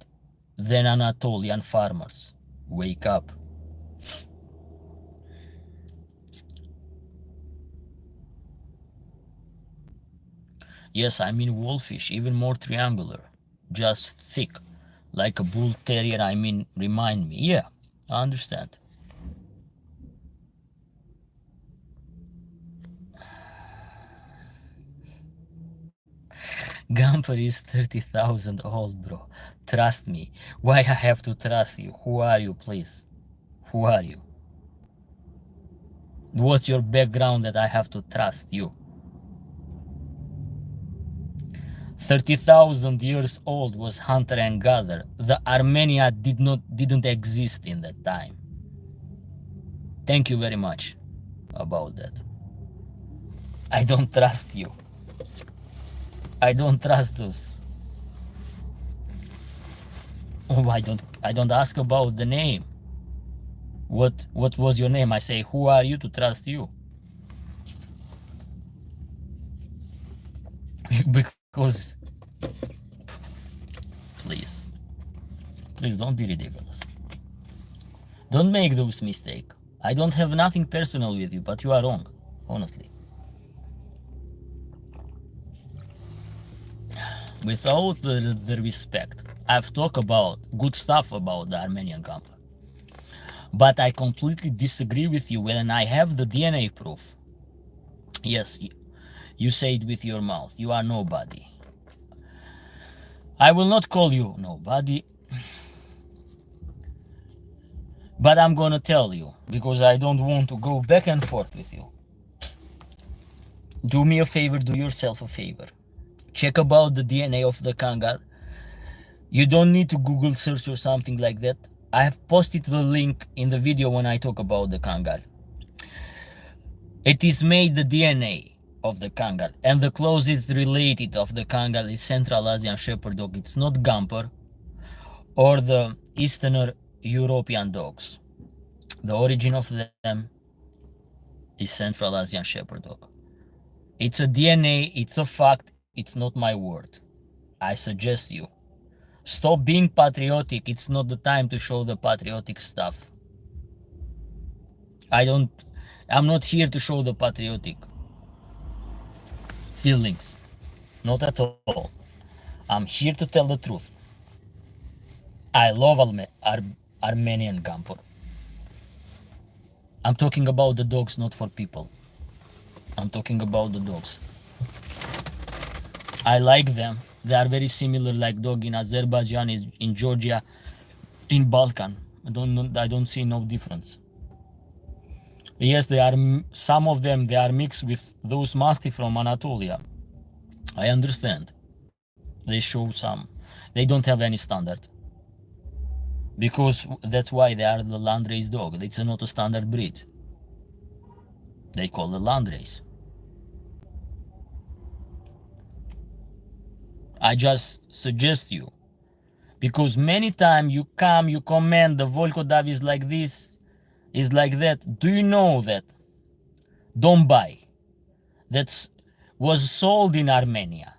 than Anatolian farmers. Wake up. Yes, I mean wolfish, even more triangular, just thick, like a bull terrier. I mean, remind me. Yeah, I understand. Gamper is 30,000 old, bro. Trust me. Why I have to trust you? Who are you, please? Who are you? What's your background that I have to trust you? 30,000 years old was hunter and gatherer. The Armenia didn't exist in that time. Thank you very much about that. I don't trust you. I don't trust us. Oh, I don't ask about the name. What was your name? I say, who are you to trust you? Because please don't be ridiculous. Don't make those mistakes. I don't have nothing personal with you, but you are wrong, honestly. Without the respect, I've talked about good stuff about the Armenian camper. But I completely disagree with you when I have the DNA proof. Yes, you say it with your mouth. You are nobody. I will not call you nobody. But I'm gonna tell you, because I don't want to go back and forth with you. Do me a favor, do yourself a favor. Check about the DNA of the Kangal. You don't need to Google search or something like that. I have posted the link in the video when I talk about the Kangal. It is made the DNA of the Kangal, and the closest related of the Kangal is Central Asian Shepherd Dog. It's not Gamper or the Eastern European dogs. The origin of them is Central Asian Shepherd Dog. It's a DNA, it's a fact, it's not my word. I suggest you stop being patriotic. It's not the time to show the patriotic stuff. I'm not here to show the patriotic feelings. Not at all. I'm here to tell the truth. I love Armenian Gamper. I'm talking about the dogs, not for people. I'm talking about the dogs. I like them. They are very similar like dog in Azerbaijan, in Georgia, in Balkan. I don't see no difference. Yes, they are, some of them, they are mixed with those Mastiff from Anatolia. I understand. They show some. They don't have any standard. Because that's why they are the landrace dog. It's not a standard breed. They call the landrace. I just suggest you, because many times you come, you comment the Volkodov is like this, is like that. Do you know that Dombai, that was sold in Armenia?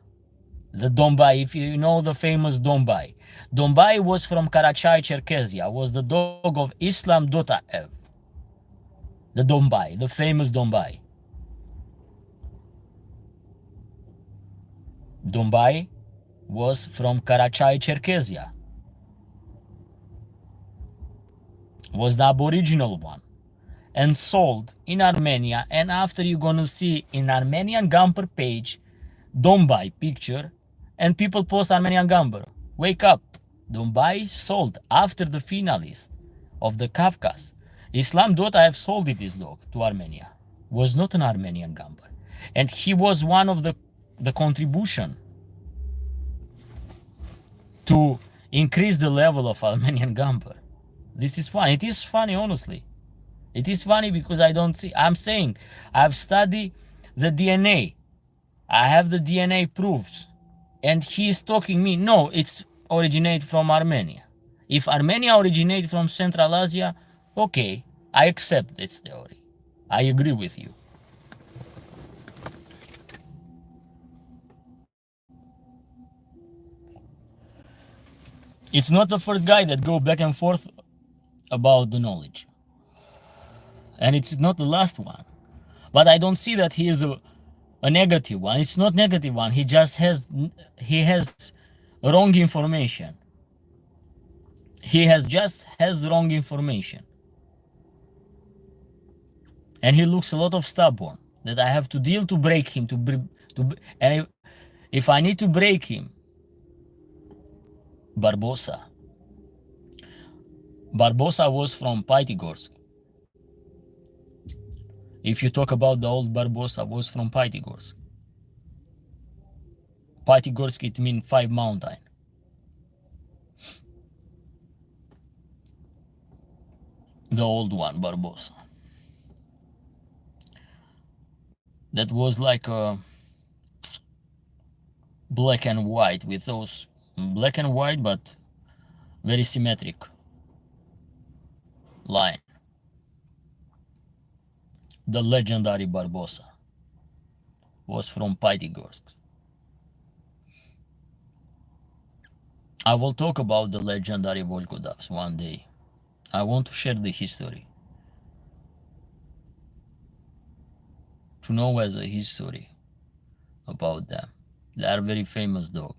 The Dombai, if you know the famous Dombai. Dombai was from Karachay, Cherkessia, was the dog of Islam Dotaev. The Dombai, the famous Dombai. Dombai was from Karachay, Cherkessia. Was the aboriginal one. And sold in Armenia. And after you're gonna see in Armenian Gamper page, Dombai picture, and people post Armenian Gamper. Wake up. Dombai sold after the finalist of the Kafkas. Islam Dotaev sold this dog to Armenia. Was not an Armenian Gamper. And he was one of the contribution to increase the level of Armenian Gamper. This is funny. It is funny, honestly. It is funny because I don't see. I'm saying I've studied the DNA. I have the DNA proofs. And he is talking me. No, it's originate from Armenia. If Armenia originate from Central Asia, okay, I accept its theory. I agree with you. It's not the first guy that go back and forth about the knowledge. And it's not the last one. But I don't see that he is a negative one. It's not negative one. He just has wrong information. He has wrong information. And he looks a lot of stubborn that I have to deal to break him and if I need to break him, Barbosa was from Pyatigorsk. If you talk about the old Barbosa was from Pyatigorsk. Pyatigorsk, it means 5 mountain. The old one, Barbosa. That was like a black and white, with those black and white but very symmetric line. The legendary Barbosa was from Pyatigorsk. I will talk about the legendary Volkodavs one day. I want to share the history. To know as a history about them. They are very famous dog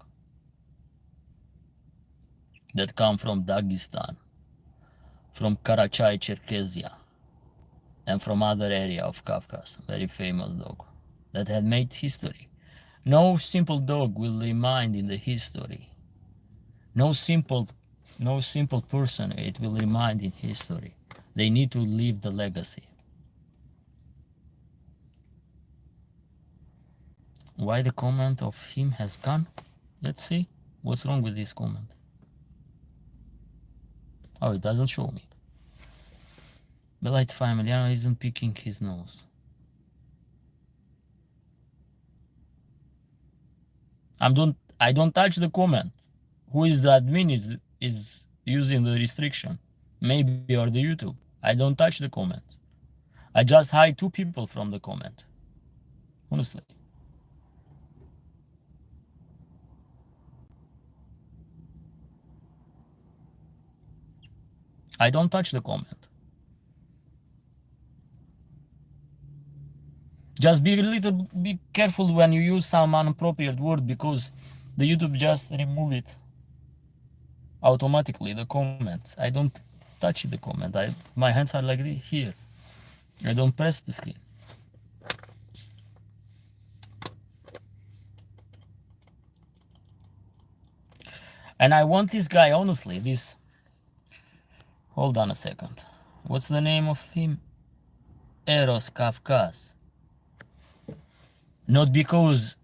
that come from Dagestan, from Karachay, Cherkessia, and from other area of Caucasus. Very famous dog that had made history. No simple dog will remind in the history. No simple person it will remind in history. They need to leave the legacy. Why the comment of him has gone? Let's see. What's wrong with this comment? Oh, it doesn't show me. Belight's Familiano isn't picking his nose. I don't touch the comment. Who is the admin is using the restriction? Maybe or the YouTube. I don't touch the comment. I just hide 2 people from the comment. Honestly. I don't touch the comment. Just be careful when you use some inappropriate word, because the YouTube just remove it automatically, the comments. I don't touch the comment. My hands are like this here. I don't press the screen. And I want this guy, honestly, this... Hold on a second. What's the name of him? Eros Kafkas. Not because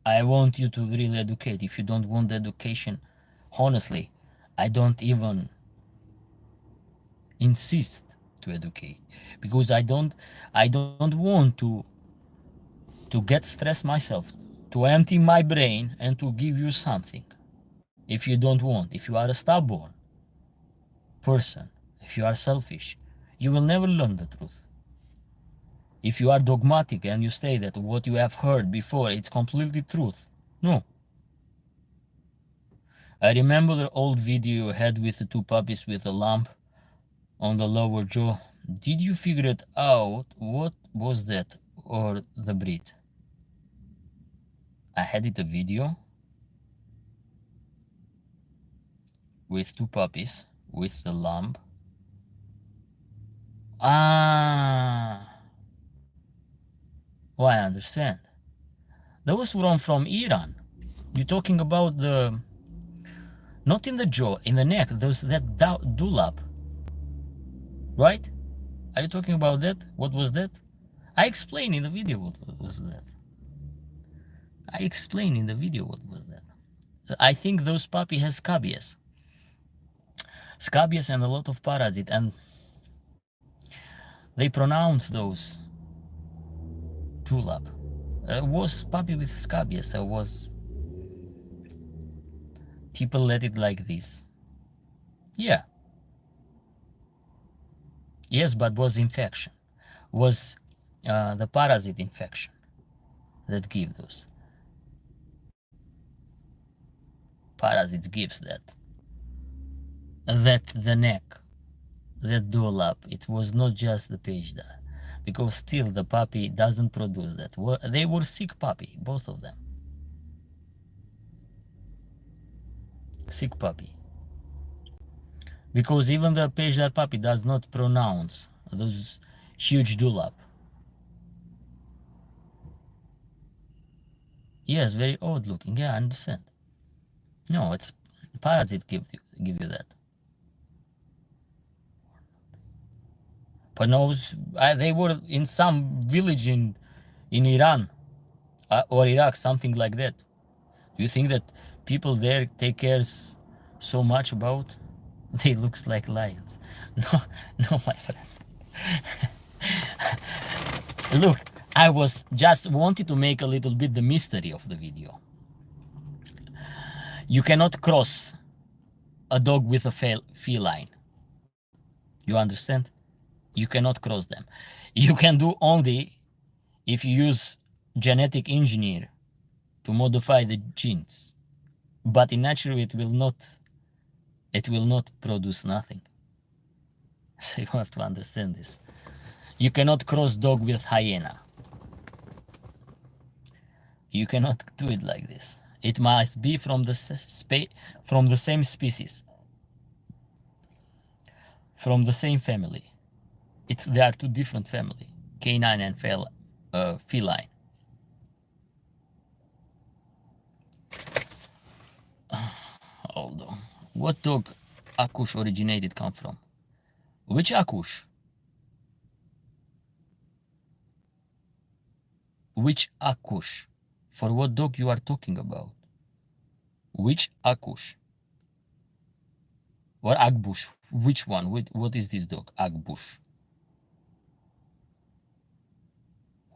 I want you to really educate. If you don't want education, honestly, I don't even insist to educate, because I don't want to get stressed myself, to empty my brain and to give you something. If you don't want, if you are a stubborn person, if you are selfish, you will never learn the truth. If you are dogmatic and you say that what you have heard before, it's completely truth. No. I remember the old video you had with the 2 puppies with a lump on the lower jaw. Did you figure it out? What was that, or the breed? I had it a video with 2 puppies with the lump. Oh, I understand. Those were from Iran. You're talking about the... Not in the jaw, in the neck. That dulap. Right? Are you talking about that? What was that? I explained in the video what was that. I explained in the video what was that. I think those puppy has scabies. Scabies and a lot of parasite, and they pronounce those tulip. Was puppy with scabies. Was people let it like this? Yeah. Yes, but was infection. Was the parasite infection that give those. Parasites gives that. That the neck, that dulap, it was not just the page there, because still the puppy doesn't produce that. They were sick puppy, both of them. Sick puppy. Because even the Pejder puppy does not pronounce those huge dulap. Yes, very odd looking. Yeah, I understand. No, it's parasites give you that. But no, they were in some village in Iran or Iraq, something like that. You think that people there take cares so much about? They looks like lions. No, no, my friend. Look, I was just wanted to make a little bit the mystery of the video. You cannot cross a dog with a feline. You understand? You cannot cross them. You can do only if you use genetic engineer to modify the genes. But in nature it will not produce nothing. So you have to understand this. You cannot cross dog with hyena. You cannot do it like this. It must be from the same species, from the same family. They are two different family, canine and feline. Hold on. What dog Akush originated come from? Which Akush? Which Akush? For what dog you are talking about? Which Akush? Or Agbush? Which one? What is this dog? Agbush.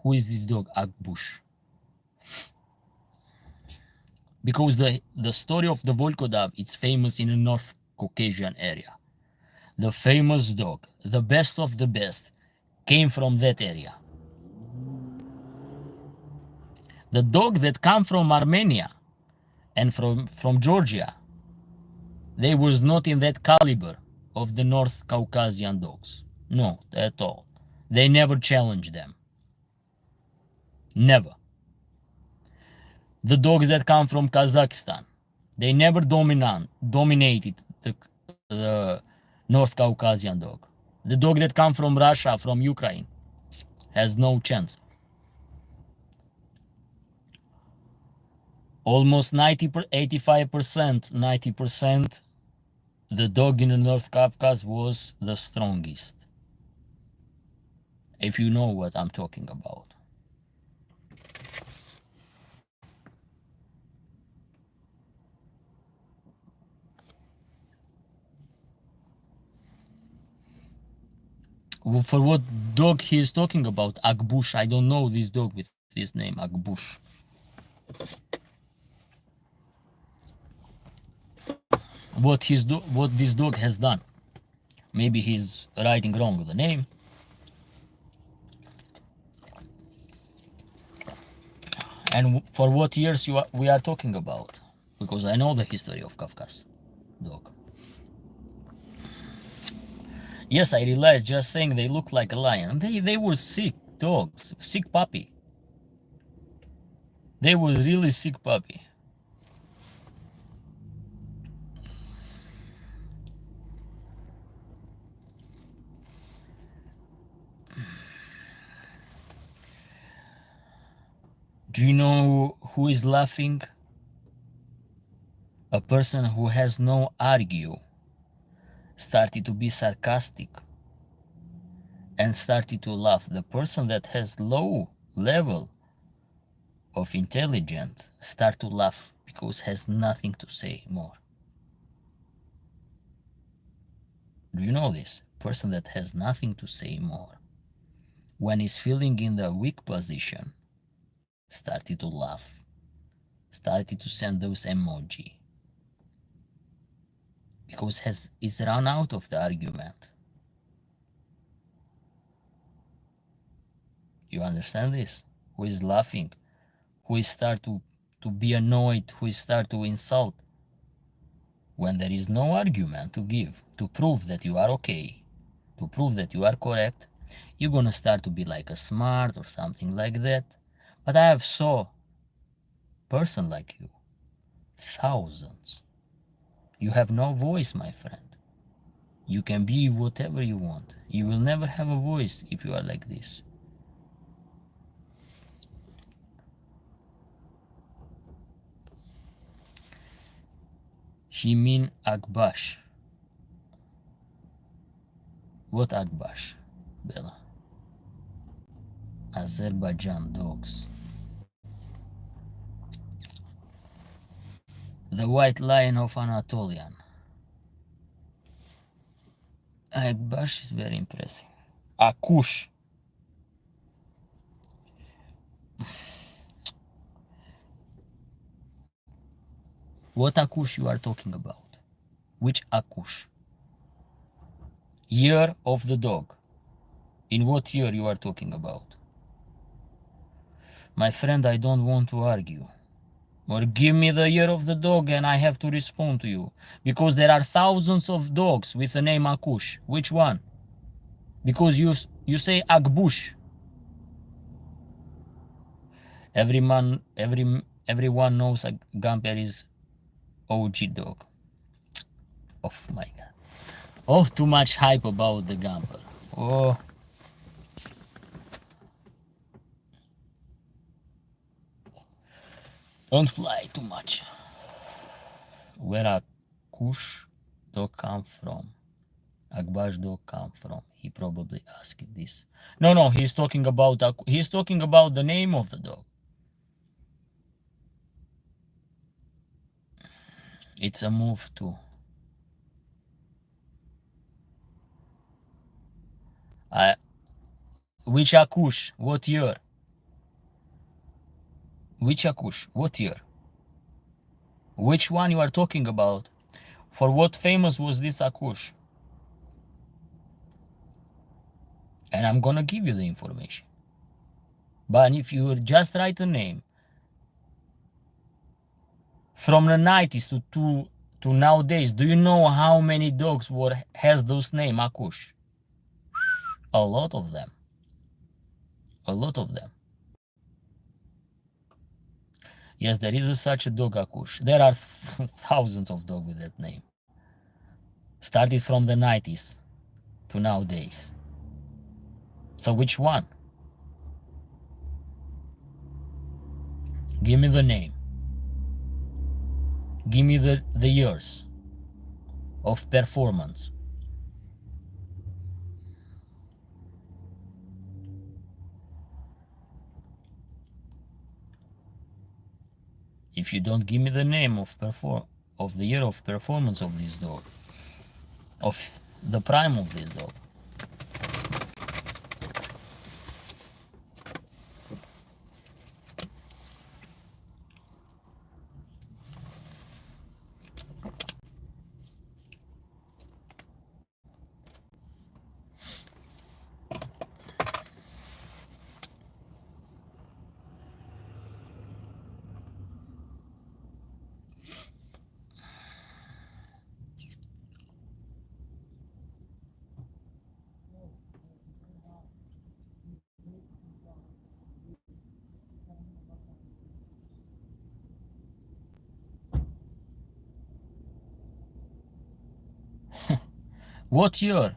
Who is this dog Agbush? Because the story of the Volkodab is famous in the North Caucasian area. The famous dog, the best of the best, came from that area. The dog that come from Armenia and from Georgia, they was not in that caliber of the North Caucasian dogs. No, at all. They never challenged them. Never. The dogs that come from Kazakhstan, they never dominated the North Caucasian dog. The dog that come from Russia, from Ukraine, has no chance. Almost 85%, 90%, the dog in the North Caucasus was the strongest. If you know what I'm talking about. For what dog he is talking about? Agbush. I don't know this dog with this name, Agbush. What this dog has done. Maybe he's writing wrong the name. And for what years we are talking about? Because I know the history of Kafkas dog. Yes, I realized just saying they look like a lion. They were sick dogs, sick puppy. They were really sick puppy. Do you know who is laughing? A person who has no argue started to be sarcastic and started to laugh. The person that has low level of intelligence start to laugh because has nothing to say more. Do you know this? Person that has nothing to say more, when he's feeling in the weak position, started to laugh, started to send those emoji, because is run out of the argument. You understand this? Who is laughing, who is start to be annoyed, who is start to insult, when there is no argument to give, to prove that you are okay, to prove that you are correct, you're gonna start to be like a smart or something like that. But I have saw person like you, thousands. You have no voice, my friend. You can be whatever you want. You will never have a voice if you are like this. Shimin Akbash. What Akbash, Bella? Azerbaijan dogs. The white lion of Anatolian. Akbash is very impressive. Akush. What Akush you are talking about? Which Akush? Year of the dog. In what year you are talking about? My friend, I don't want to argue. Or give me the year of the dog and I have to respond to you. Because there are thousands of dogs with the name Akush. Which one? Because you say Agbush. Everyone knows a Gamper is OG dog. Oh my god. Oh, too much hype about the Gamper. Oh. Don't fly too much. Where a Kush dog come from? Akbash dog come from? He probably asked this. No, he's talking about the name of the dog. It's a move too. Which Akush? What year? Which Akush? What year? Which one you are talking about? For what famous was this Akush? And I'm gonna give you the information. But if you just write a name from the 90s to nowadays, do you know how many dogs has those name Akush? A lot of them. A lot of them. Yes, there is such a dog Akush. There are thousands of dogs with that name. Started from the 90s to nowadays. So which one? Give me the name. Give me the years of performance. If you don't give me the name of the year of performance of this dog, of the prime of this dog, what year?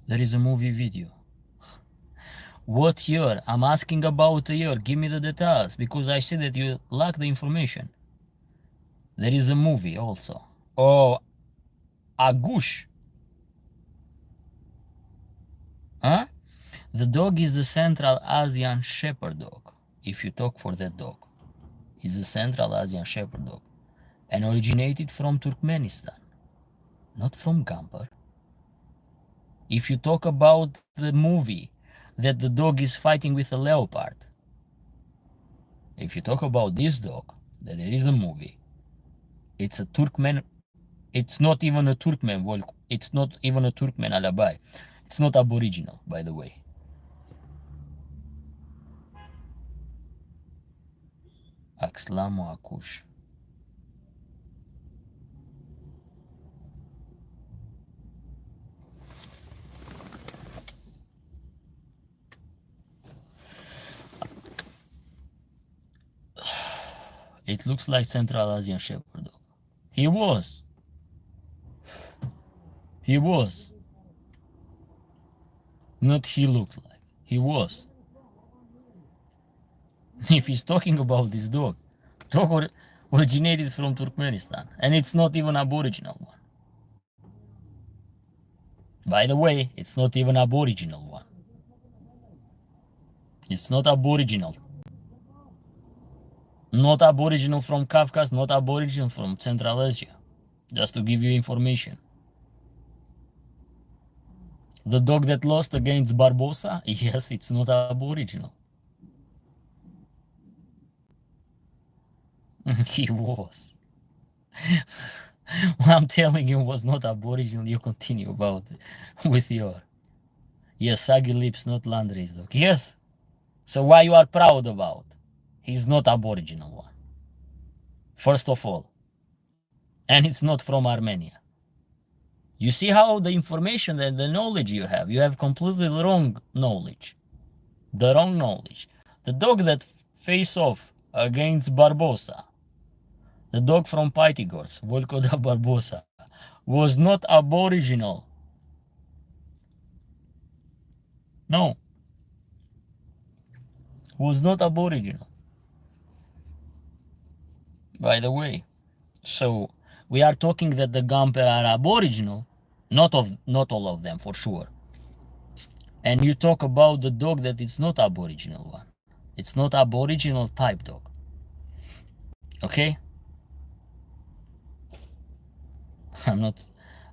There is a movie video. What year? I'm asking about the year. Give me the details because I see that you lack the information. There is a movie also. Oh, Agush. Huh? The dog is the Central Asian Shepherd dog. If you talk for that dog, is a Central Asian Shepherd dog and originated from Turkmenistan, not from Gamper. If you talk about the movie that the dog is fighting with a leopard, if you talk about this dog, that there is a movie, it's a Turkmen, it's not even a Turkmen, it's not even a Turkmen alibi. It's not aboriginal, by the way. Axlamo Akush. It looks like Central Asian Shepherd dog. He was. He was. Not he looks like. He was. If he's talking about this dog originated from Turkmenistan, and it's not even aboriginal one. By the way, it's not even aboriginal one. It's not aboriginal. Not aboriginal from Kafkas, not aboriginal from Central Asia. Just to give you information. The dog that lost against Barbosa, yes, it's not aboriginal. He was. What I'm telling you was not aboriginal. You continue about it with your. Yes, saggy lips, not landrace dog. Yes. So why you are proud about? He's not aboriginal one. First of all. And it's not from Armenia. You see how the information and the knowledge you have completely wrong knowledge. The wrong knowledge. The dog that face off against Barbosa, the dog from Paitigors, Volkoda Barbosa, was not aboriginal. No, was not aboriginal. By the way, so we are talking that the Gamper are aboriginal, not all of them for sure. And you talk about the dog that it's not aboriginal one. It's not aboriginal type dog. Okay? I'm not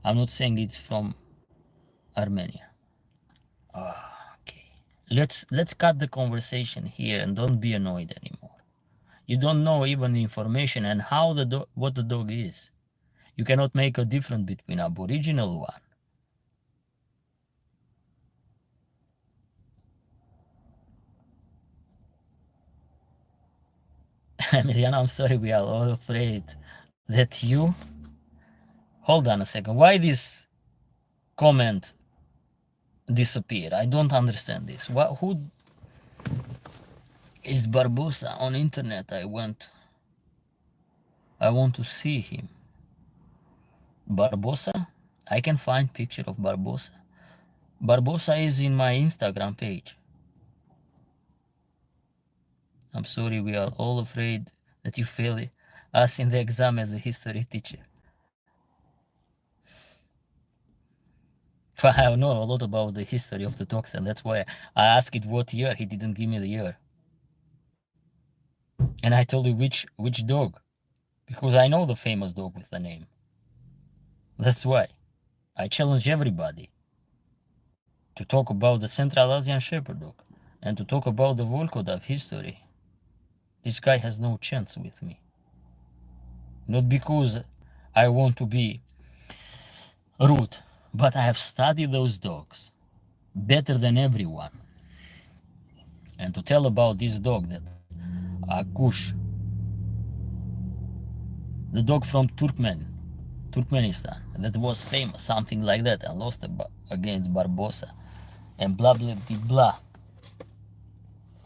I'm not saying it's from Armenia. Okay. Let's cut the conversation here and don't be annoyed anymore. You don't know even the information and how what the dog is. You cannot make a difference between aboriginal one. Emiliana, I'm sorry, we are all afraid that you. Hold on a second. Why this comment disappear? I don't understand this. Who is Barbosa on internet? I want to see him. Barbosa? I can find picture of Barbosa. Barbosa is in my Instagram page. I'm sorry, we are all afraid that you fail us in the exam as a history teacher. I know a lot about the history of the dogs, and that's why I asked it what year. He didn't give me the year. And I told you which dog. Because I know the famous dog with the name. That's why. I challenge everybody to talk about the Central Asian Shepherd dog and to talk about the Volkodav history. This guy has no chance with me. Not because I want to be rude, but I have studied those dogs better than everyone. And to tell about this dog that Akush, the dog from Turkmenistan, that was famous, something like that, and lost against Barbosa, and blah blah blah blah,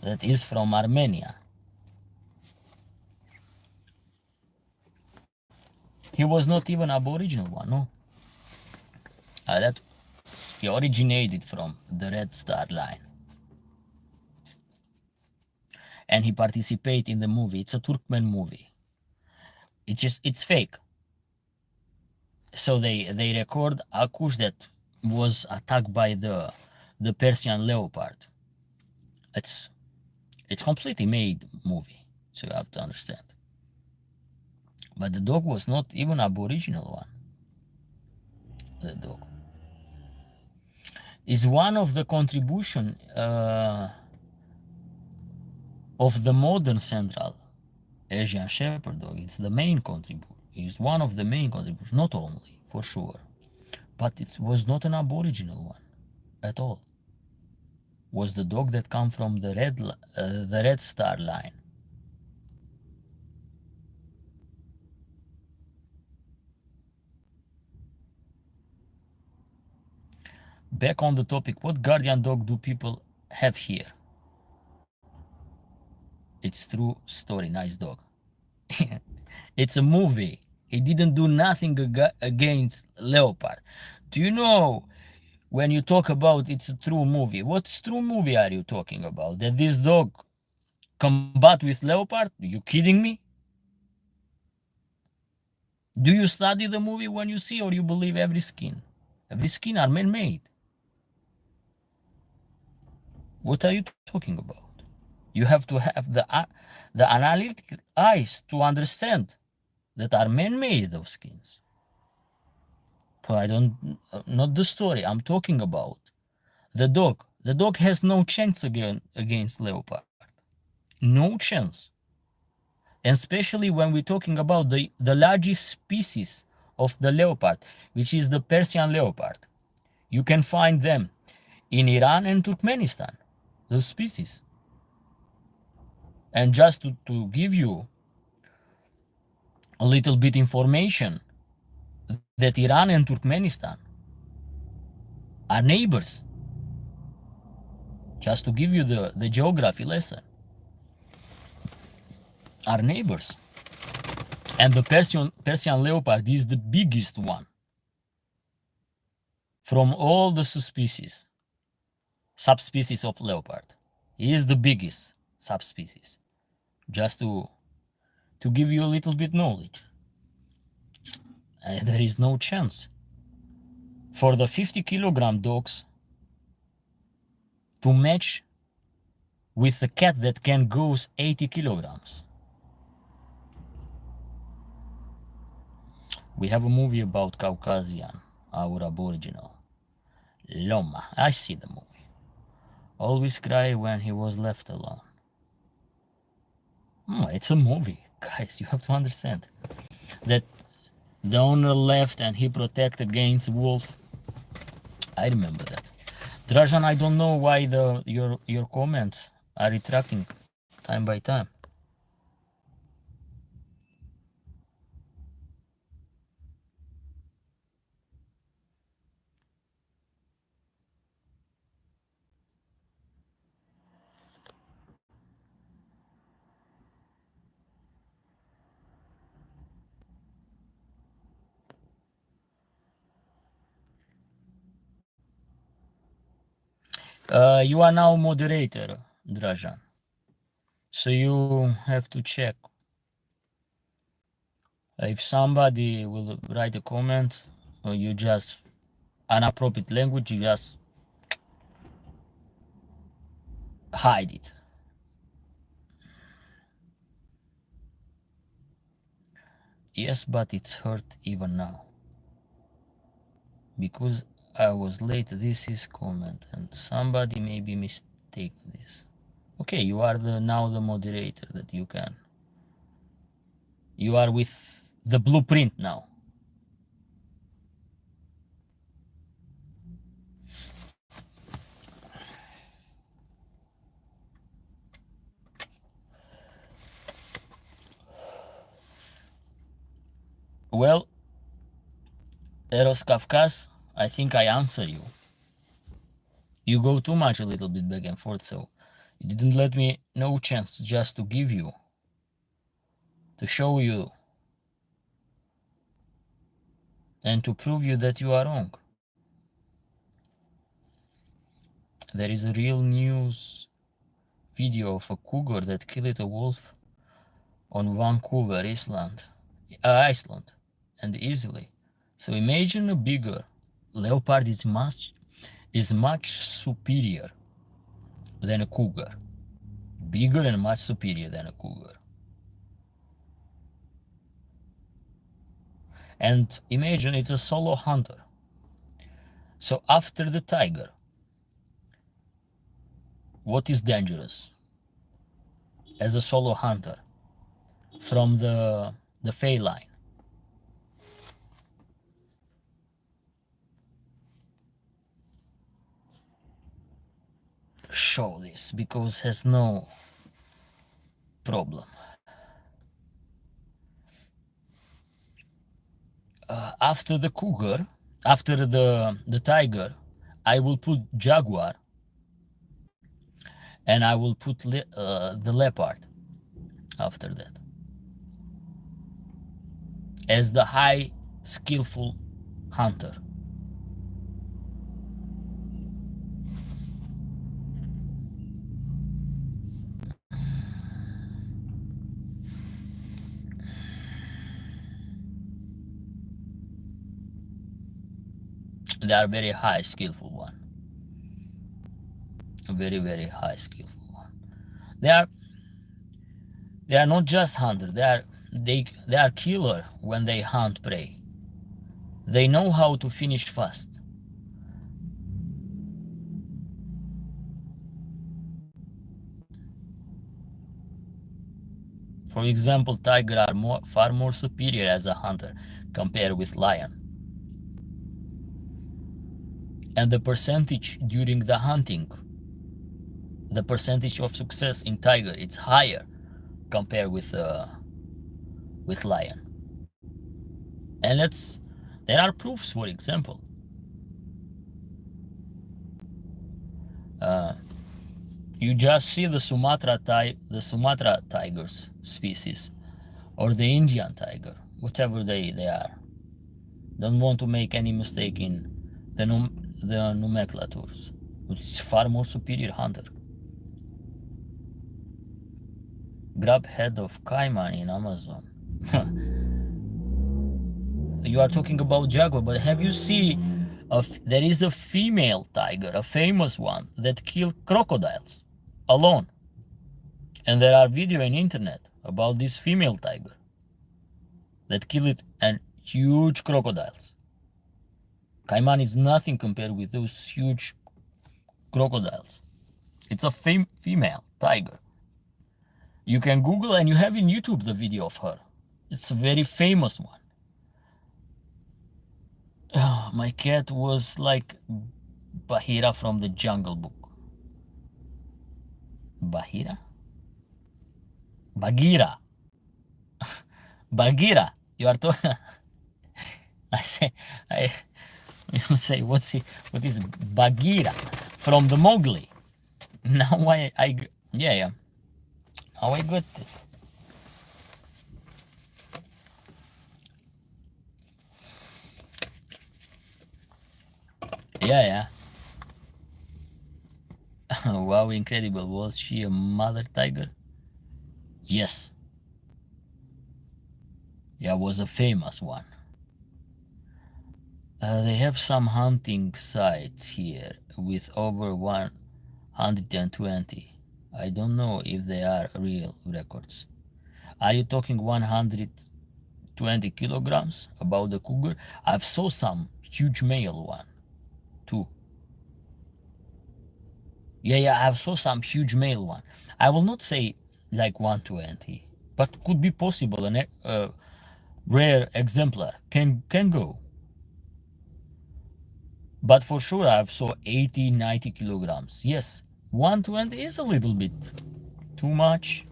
that is from Armenia. He was not even aboriginal one, no. That he originated from the Red Star Line, and he participated in the movie. It's a Turkmen movie. It's fake. So they record Akush that was attacked by the Persian Leopard. It's completely made movie, so you have to understand. But the dog was not even aboriginal one. The dog is one of the contribution of the modern Central Asian Shepherd dog. It's the main contribution. It's one of the main contributions, not only for sure, but it was not an aboriginal one at all. Was the dog that come from the Red Star Line. Back on the topic, what guardian dog do people have here? It's true story, nice dog. It's a movie. He didn't do nothing against Leopard. Do you know when you talk about it's a true movie, what true movie are you talking about? That this dog combat with Leopard? Are you kidding me? Do you study the movie when you see, or you believe every skin? Every skin are man-made. What are you talking about? You have to have the analytic eyes to understand that are man-made, those skins. But I don't, not the story. I'm talking about the dog. The dog has no chance against Leopard. No chance. And especially when we're talking about the largest species of the leopard, which is the Persian leopard. You can find them in Iran and Turkmenistan, those species. And just to give you a little bit information, that Iran and Turkmenistan are neighbors. Just to give you the geography lesson, are neighbors. And the Persian leopard is the biggest one from all the subspecies of leopard. He is the biggest subspecies. Just to give you a little bit knowledge. There is no chance for the 50-kilogram dogs to match with a cat that can go 80 kilograms. We have a movie about Caucasian, our aboriginal. Loma. I see the movie. Always cry when he was left alone. It's a movie, guys. You have to understand that the owner left and he protected against wolf. I remember that. Dražan, I don't know why your comments are retracting time by time. You are now moderator, Dražan. So you have to check. If somebody will write a comment, or you just inappropriate language, you just hide it. Yes, but it's hurt even now. Because I was late, this is comment, and somebody may be mistaken this. Okay, you are now the moderator that you can. You are with the blueprint now. Well, Eros Kafkas, I think I answer you. You go too much a little bit back and forth, so you didn't let me no chance just to give you, to show you, and to prove you that you are wrong. There is a real news video of a cougar that killed a wolf on Vancouver, Iceland, and easily. So imagine a bigger leopard is much superior than a cougar. Bigger and much superior than a cougar. And imagine it's a solo hunter. So after the tiger, what is dangerous as a solo hunter from the feline? Show this because has no problem. After the cougar, after the tiger, I will put jaguar, and I will put the leopard after that as the high skillful hunter. They are very high skillful one. Very, very high skillful one. They are they are not just hunters. They are killer when they hunt prey. They know how to finish fast. For example, tiger are far more superior as a hunter compared with lion. And the percentage during the hunting, the percentage of success in tiger, it's higher compared with lion. And there are proofs. For example, you just see the Sumatra tigers species or the Indian tiger, whatever they are. Don't want to make any mistake in the nomenclatures. It's far more superior hunter. Grab head of caiman in Amazon. You are talking about jaguar, but have you seen there is a female tiger, a famous one, that killed crocodiles alone. And there are video on internet about this female tiger that killed and huge crocodiles. Caiman is nothing compared with those huge crocodiles. It's a female tiger. You can Google and you have in YouTube the video of her. It's a very famous one. Oh, my cat was like Bahira from the Jungle Book. Bahira? Bagheera. Bagheera. You are talking. I say what is Bagheera from the Mowgli? Now yeah. Now I got this. Yeah. Wow, incredible. Was she a mother tiger? Yes. Yeah, was a famous one. They have some hunting sites here with over 120. I don't know if they are real records. Are you talking 120 kilograms about the cougar? I've saw some huge male one too. Yeah, I've saw some huge male one. I will not say like 120, but could be possible. A rare exemplar can go. But for sure, I've saw 80, 90 kilograms. Yes, 120 is a little bit too much,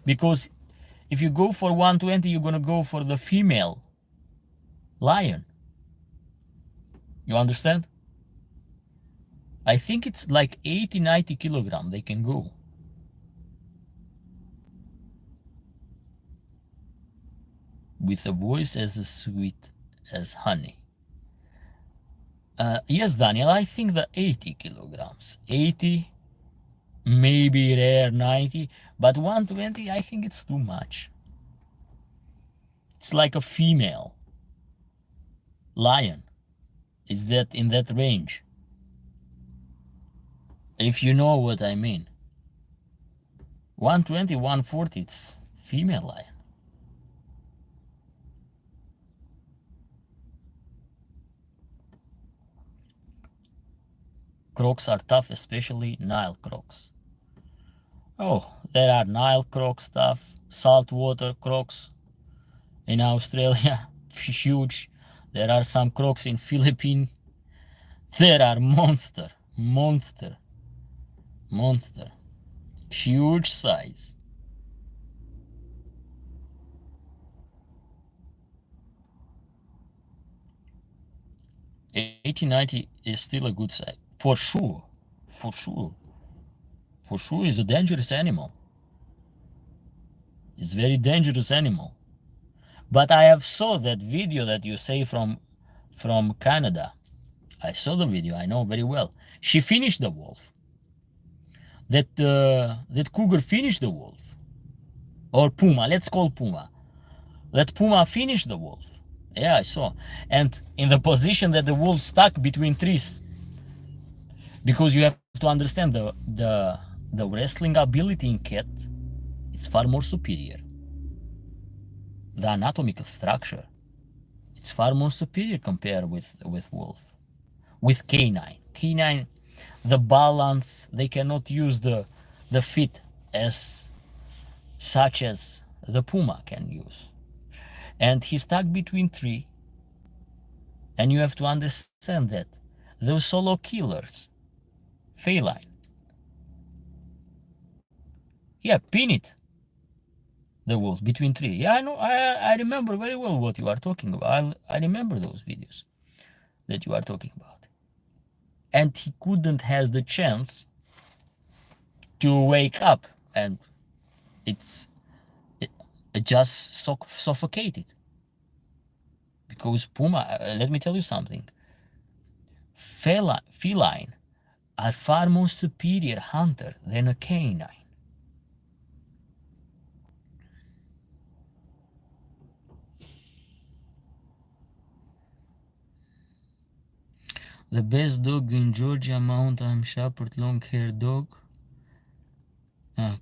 because if you go for 120, you're gonna go for the female lion. You understand? I think it's like 80, 90 kilogram they can go. With a voice as sweet as honey. Yes, Daniel, I think the 80 kilograms. 80, maybe rare 90, but 120, I think it's too much. It's like a female lion. Is that in that range? If you know what I mean. 120, 140, it's female lion. Crocs are tough, especially Nile crocs. Oh, there are Nile croc stuff, saltwater crocs in Australia, huge. There are some crocs in Philippines. There are monster, huge size. 80, 90 is still a good size. For sure. Is a dangerous animal. It's very dangerous animal. But I have saw that video that you say from Canada. I saw the video, I know very well. She finished the wolf. That cougar finished the wolf. Or puma, let's call puma. That puma finished the wolf. Yeah, I saw. And in the position that the wolf stuck between trees. Because you have to understand the wrestling ability in cat is far more superior. The anatomical structure, it's far more superior compared with wolf. With canine, the balance, they cannot use the feet as such as the puma can use. And he's stuck between three, and you have to understand that those solo killers, feline, yeah, pin it, the wolf between three. Yeah, I know, I remember very well what you are talking about. I remember those videos that you are talking about. And he couldn't has the chance to wake up, and it's it just suffocated. Because puma, let me tell you something, feline are far more superior hunter than a canine. The best dog in Georgia, mountain shepherd, long-haired dog.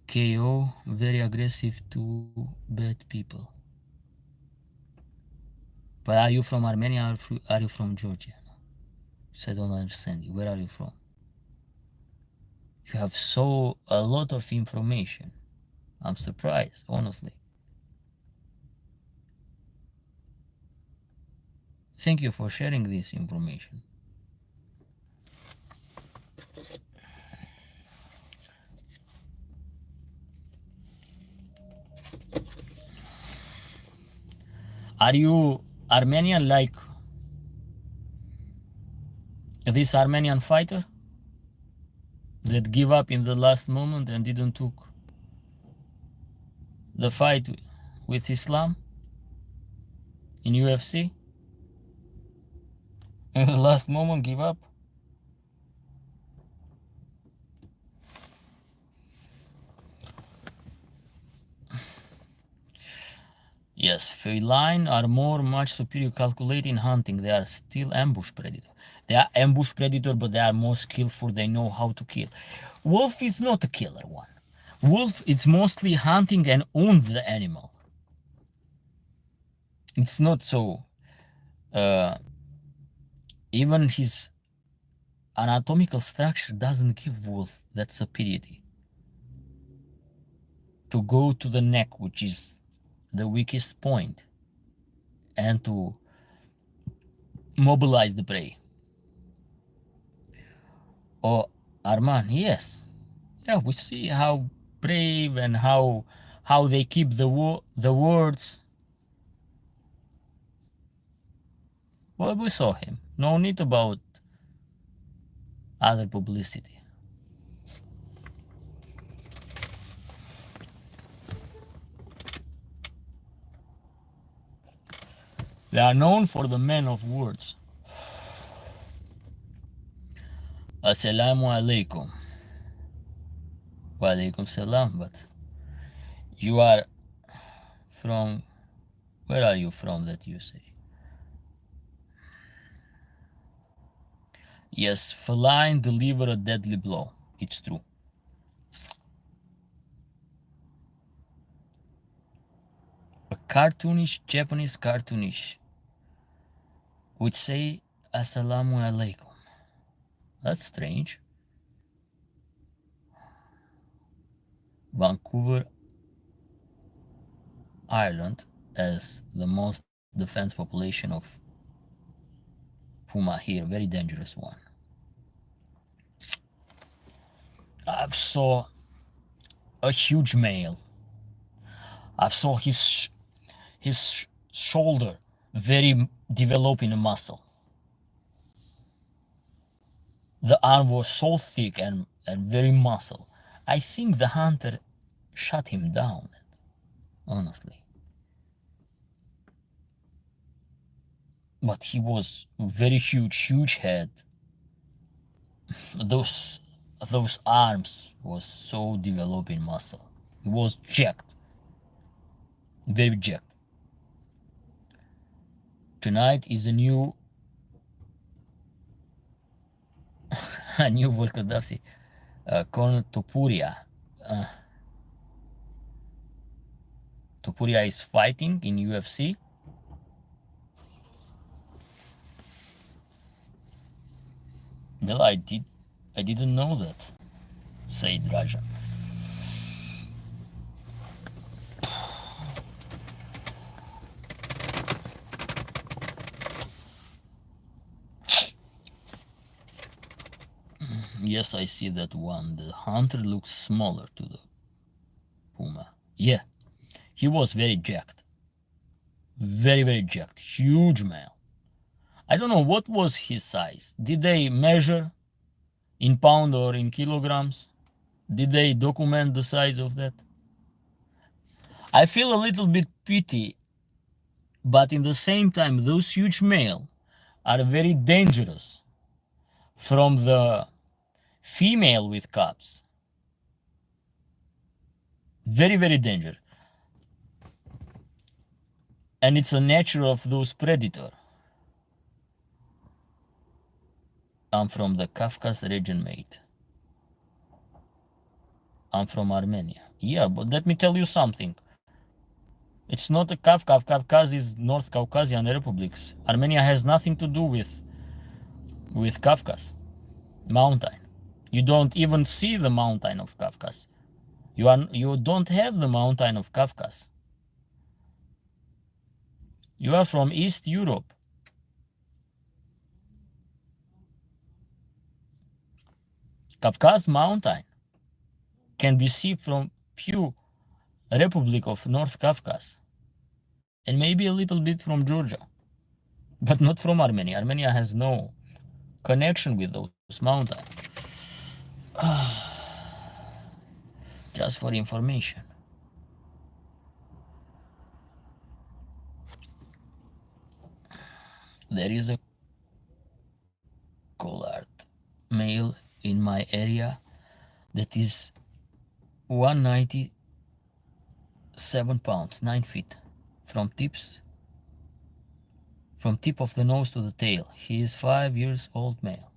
KO, very aggressive to bad people. But are you from Armenia or are you from Georgia? So I don't understand you. Where are you from? You have a lot of information. I'm surprised, honestly. Thank you for sharing this information. Are you Armenian like this Armenian fighter that gave up in the last moment and didn't took the fight with Islam in UFC? In the last moment give up? Yes, feline are much superior calculating hunting. They are still ambush predator. They are ambush predator, but they are more skillful. They know how to kill. Wolf is not a killer one. Wolf, it's mostly hunting and own the animal. It's not so. Even his anatomical structure doesn't give wolf that superiority. To go to the neck, which is the weakest point, and to mobilize the prey. Oh, Arman, yes. Yeah, we see how brave and how they keep the words. Well, we saw him. No need about other publicity. They are known for the men of words. Assalamu alaikum. Wa alaikum salam, but you are from, where are you from that you say? Yes, feline deliver a deadly blow. It's true. A cartoonish, Japanese cartoonish, would say Assalamu alaikum. That's strange. Vancouver, Ireland, as the most defense population of puma here, very dangerous one. I've saw a huge male. I've saw his shoulder very developing muscle. The arm was so thick and very muscle. I think the hunter shut him down, honestly. But he was very huge head. Those arms was so developing muscle. He was jacked, very jacked. Tonight is a new Volkodavsi. Topuria. Topuria is fighting in UFC. Well, I didn't know that, said Raja. Yes, I see that one. The hunter looks smaller to the puma. Yeah, he was very jacked. Very, very jacked. Huge male. I don't know what was his size. Did they measure in pound or in kilograms? Did they document the size of that? I feel a little bit pity, but in the same time, those huge male are very dangerous from the female with cubs. Very, very dangerous. And it's a nature of those predator. I'm from the Kafkas region, mate. I'm from Armenia. Yeah, but let me tell you something. It's not a Kafkas. Kafkas is North Caucasian republics. Armenia has nothing to do with Kafkas mountain. You don't even see the mountain of Kafkas. You don't have the mountain of Kafkas. You are from East Europe. Kafkas mountain can be seen from few Republic of North Caucasus and maybe a little bit from Georgia, but not from Armenia. Armenia has no connection with those mountains. Just for information. There is a collard male in my area that is 197 pounds, 9 feet, from tip of the nose to the tail. He is 5 years old male.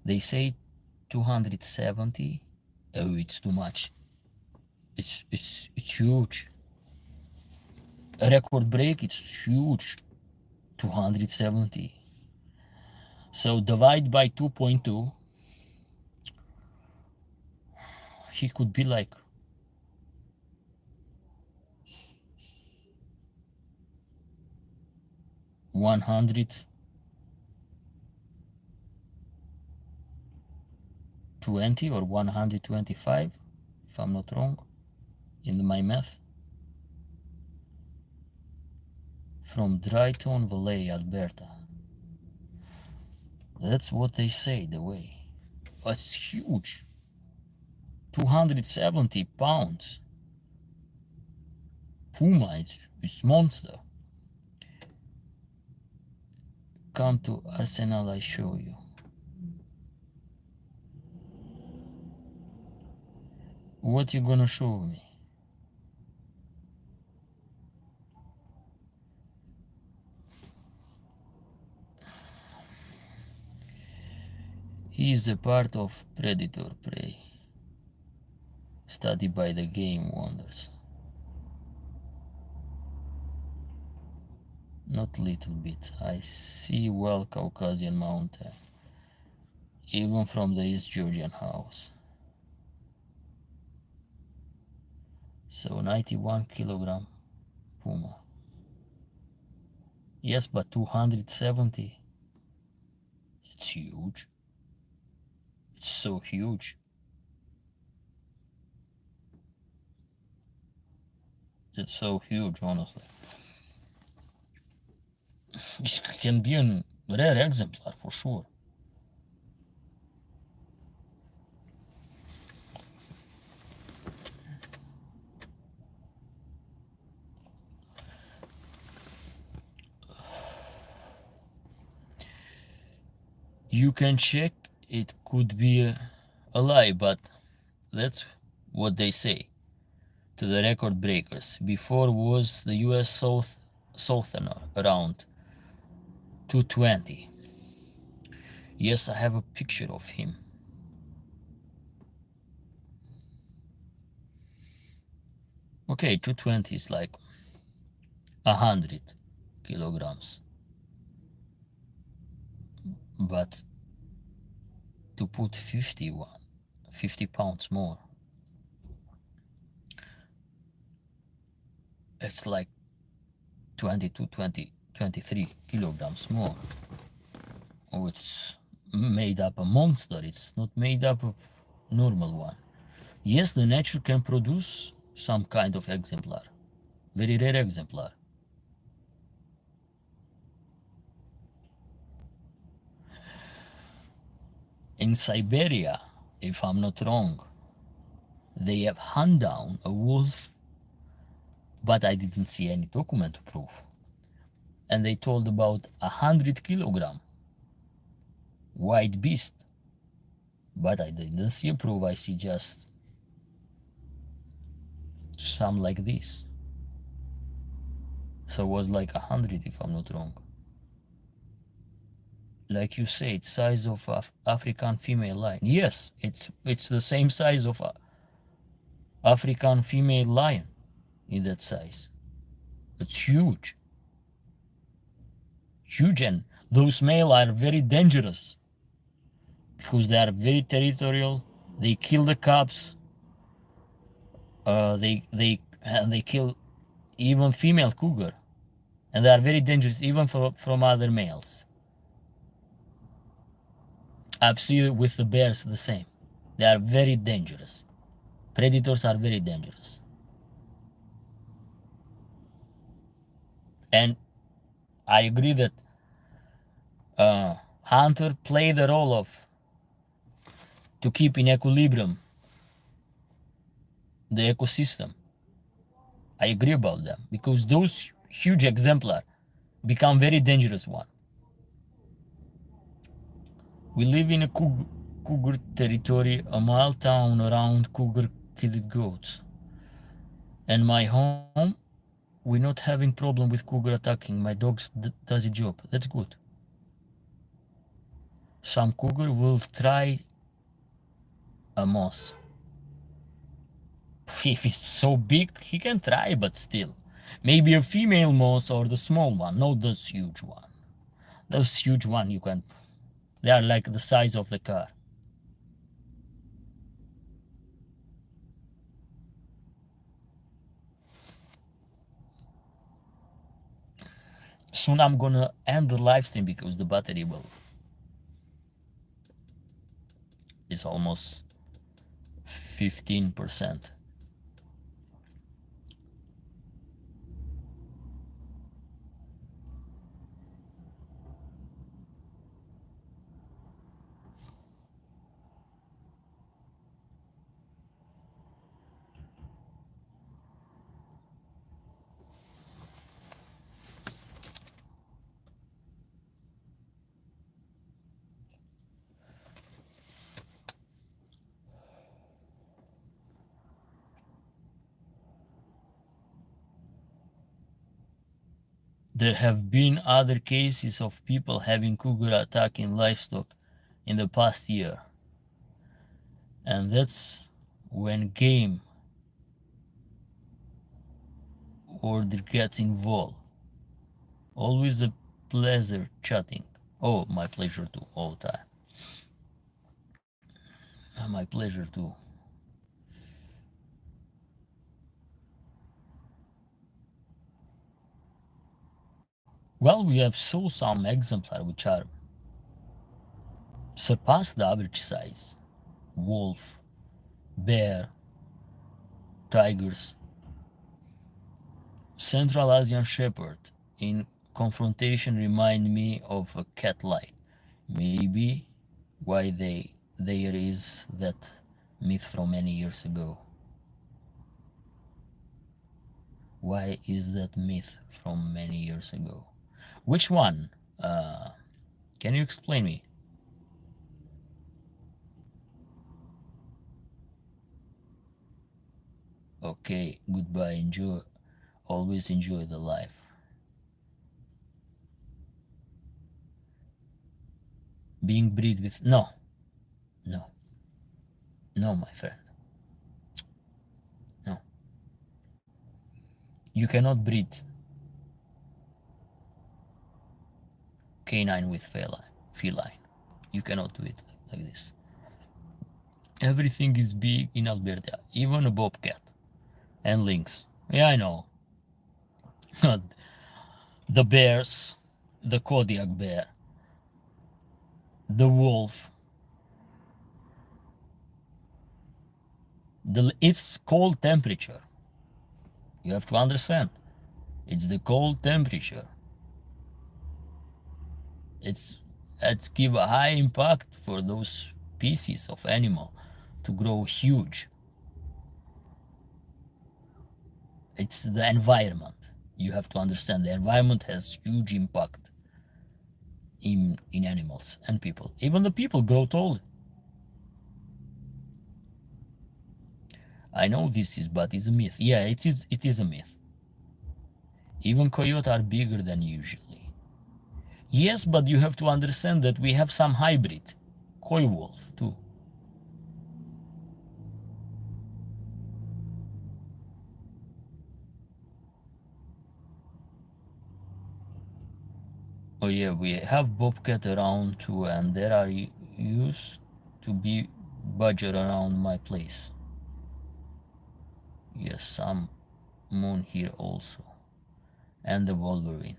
They say 270. Oh, it's too much. It's huge. A record break, it's huge. 270. So divide by 2.2. He could be like 120 or 125, if I'm not wrong in my math. From Dryton Valley, Alberta. That's what they say, the way. But it's huge. 270 pounds. Puma, it's monster. Come to Arsenal, I show you. What you gonna show me? He is a part of predator prey, studied by the game wonders. Not little bit. I see well Caucasian mountain, even from the East Georgian house. So 91 kilogram puma. Yes, but 270. It's huge. It's so huge. It's so huge, honestly. This can be a rare exemplar for sure. You can check, it could be a lie, but that's what they say to the record breakers. Before was the US Southerner around 220. Yes, I have a picture of him. Okay, 220 is like 100 kilograms. But to put 50 pounds more, it's like 22, 20, 23 kilograms more. Oh, it's made up a monster. It's not made up of normal one. Yes, the nature can produce some kind of exemplar, very rare exemplar. In Siberia, if I'm not wrong, they have hunt down a wolf, but I didn't see any document to prove. And they told about 100 kilogram white beast, but I didn't see a proof. I see just some like this. So it was like 100 if I'm not wrong. Like you said, size of African female lion. Yes, it's the same size of African female lion in that size. It's huge. Huge, and those male are very dangerous because they are very territorial. They kill the cubs. They kill even female cougar, and they are very dangerous even from other males. I've seen it with the bears the same. They are very dangerous. Predators are very dangerous. And I agree that hunter play the role of to keep in equilibrium the ecosystem. I agree about them because those huge exemplar become very dangerous one. We live in a cougar territory, a mile town around cougar killed goats. And my home, we're not having problem with cougar attacking. My dog does a job. That's good. Some cougar will try a moose. If it's so big, he can try, but still. Maybe a female moose or the small one, not those huge one. Those huge one you can, they are like the size of the car. Soon I'm gonna end the live stream because the battery will is almost 15%. There have been other cases of people having cougar attacking livestock in the past year. And that's when game order gets involved. Always a pleasure chatting. Oh, my pleasure too, all the time. My pleasure too. Well, we have saw some exemplars which are surpass the average size. Wolf, bear, tigers. Central Asian Shepherd in confrontation remind me of a cat light. Maybe why there is that myth from many years ago. Why is that myth from many years ago? Which one? Can you explain me? Okay, goodbye. Enjoy. Always enjoy the life. Being bred with no, no, no, my friend. No. You cannot breed canine with feline. You cannot do it like this. Everything is big in Alberta, even a bobcat and lynx. Yeah, I know. The bears, the Kodiak bear, the wolf. It's cold temperature. You have to understand. It's the cold temperature. It's give a high impact for those species of animal to grow huge. It's the environment. You have to understand the environment has huge impact in animals and people. Even the people grow tall. I know this is, but it's a myth. Yeah, it is a myth. Even coyotes are bigger than usually. Yes, but you have to understand that we have some hybrid coy wolf too. Oh yeah, we have bobcat around too, and there are used to be badger around my place. Yes, some moon here also, and the wolverine.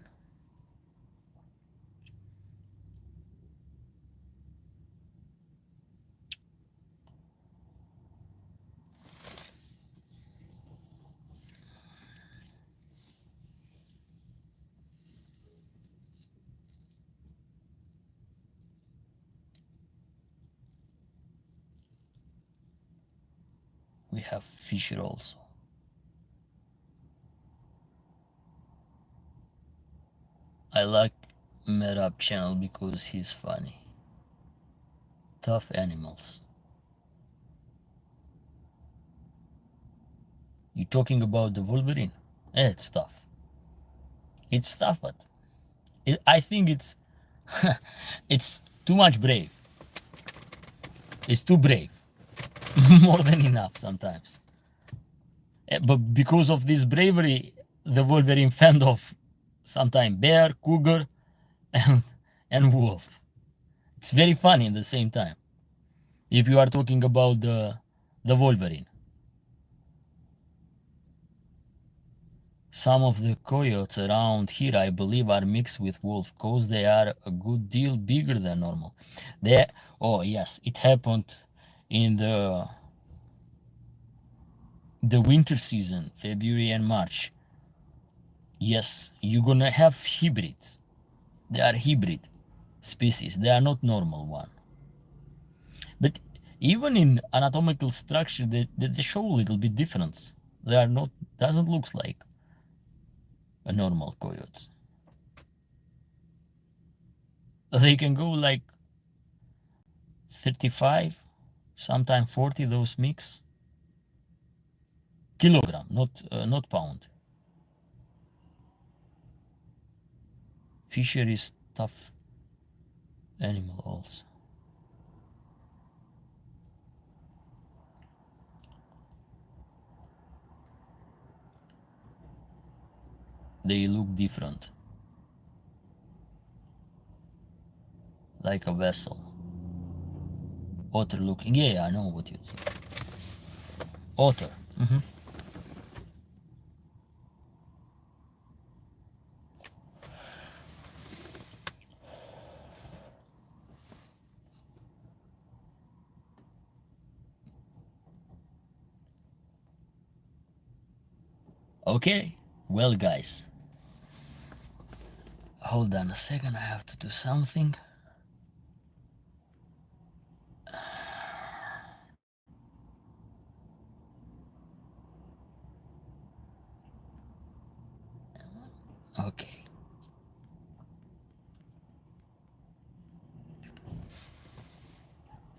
We have fisher also. I like Merab channel because he's funny. Tough animals. You talking about the wolverine? It's tough. It's tough, but I think it's it's too much brave. It's too brave. More than enough sometimes. But because of this bravery, the wolverine fend off sometimes bear, cougar, and, and wolf. It's very funny in the same time. If you are talking about the wolverine. Some of the coyotes around here, I believe, are mixed with wolf because they are a good deal bigger than normal. They, oh yes, it happened in the winter season, February and March. Yes, you're gonna have hybrids. They are hybrid species. They are not normal one. But even in anatomical structure, they show a little bit difference. They are not, doesn't look like a normal coyotes. They can go like 35, sometimes 40, those mix. Kilogram, not pound. Fisher is tough animal also. They look different. Like a vessel. Otter looking. Yeah, I know what you think. Otter. Okay, well, guys. Hold on a second, I have to do something. Okay.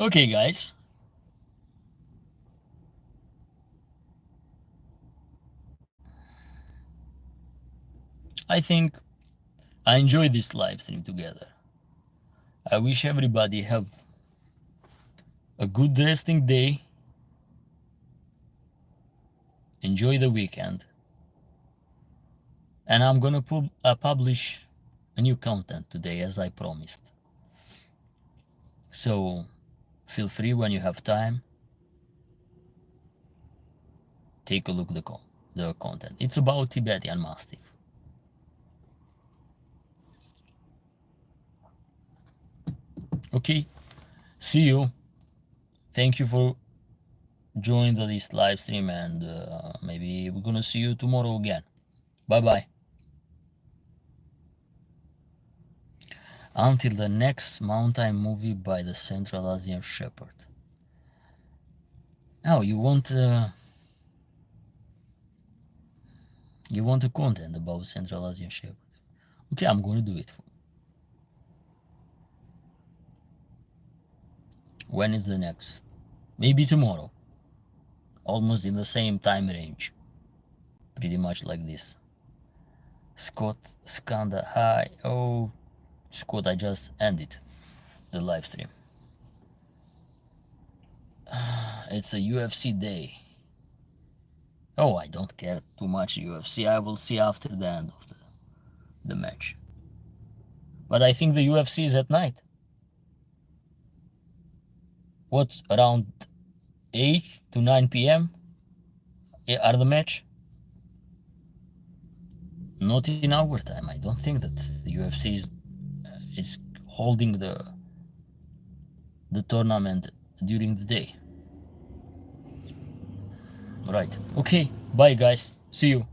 Okay, guys. I think I enjoyed this live stream together. I wish everybody have a good resting day. Enjoy the weekend. And I'm gonna publish a new content today, as I promised. So feel free when you have time, take a look at the content. It's about Tibetan Mastiff. Okay, see you. Thank you for joining this live stream, and maybe we're gonna see you tomorrow again. Bye bye. Until the next mountain movie by the Central Asian Shepherd. Oh, you want a content about Central Asian Shepherd? Okay, I'm gonna do it. When is the next? Maybe tomorrow. Almost in the same time range. Pretty much like this. Scott Skanda, hi. Oh, Scott, I just ended the live stream. It's a UFC day. Oh, I don't care too much UFC. I will see after the end of the match. But I think the UFC is at night. What's around 8 to 9 p.m. are the match? Not in our time. I don't think that the UFC is holding the tournament during the day. Right. Okay. Bye, guys. See you.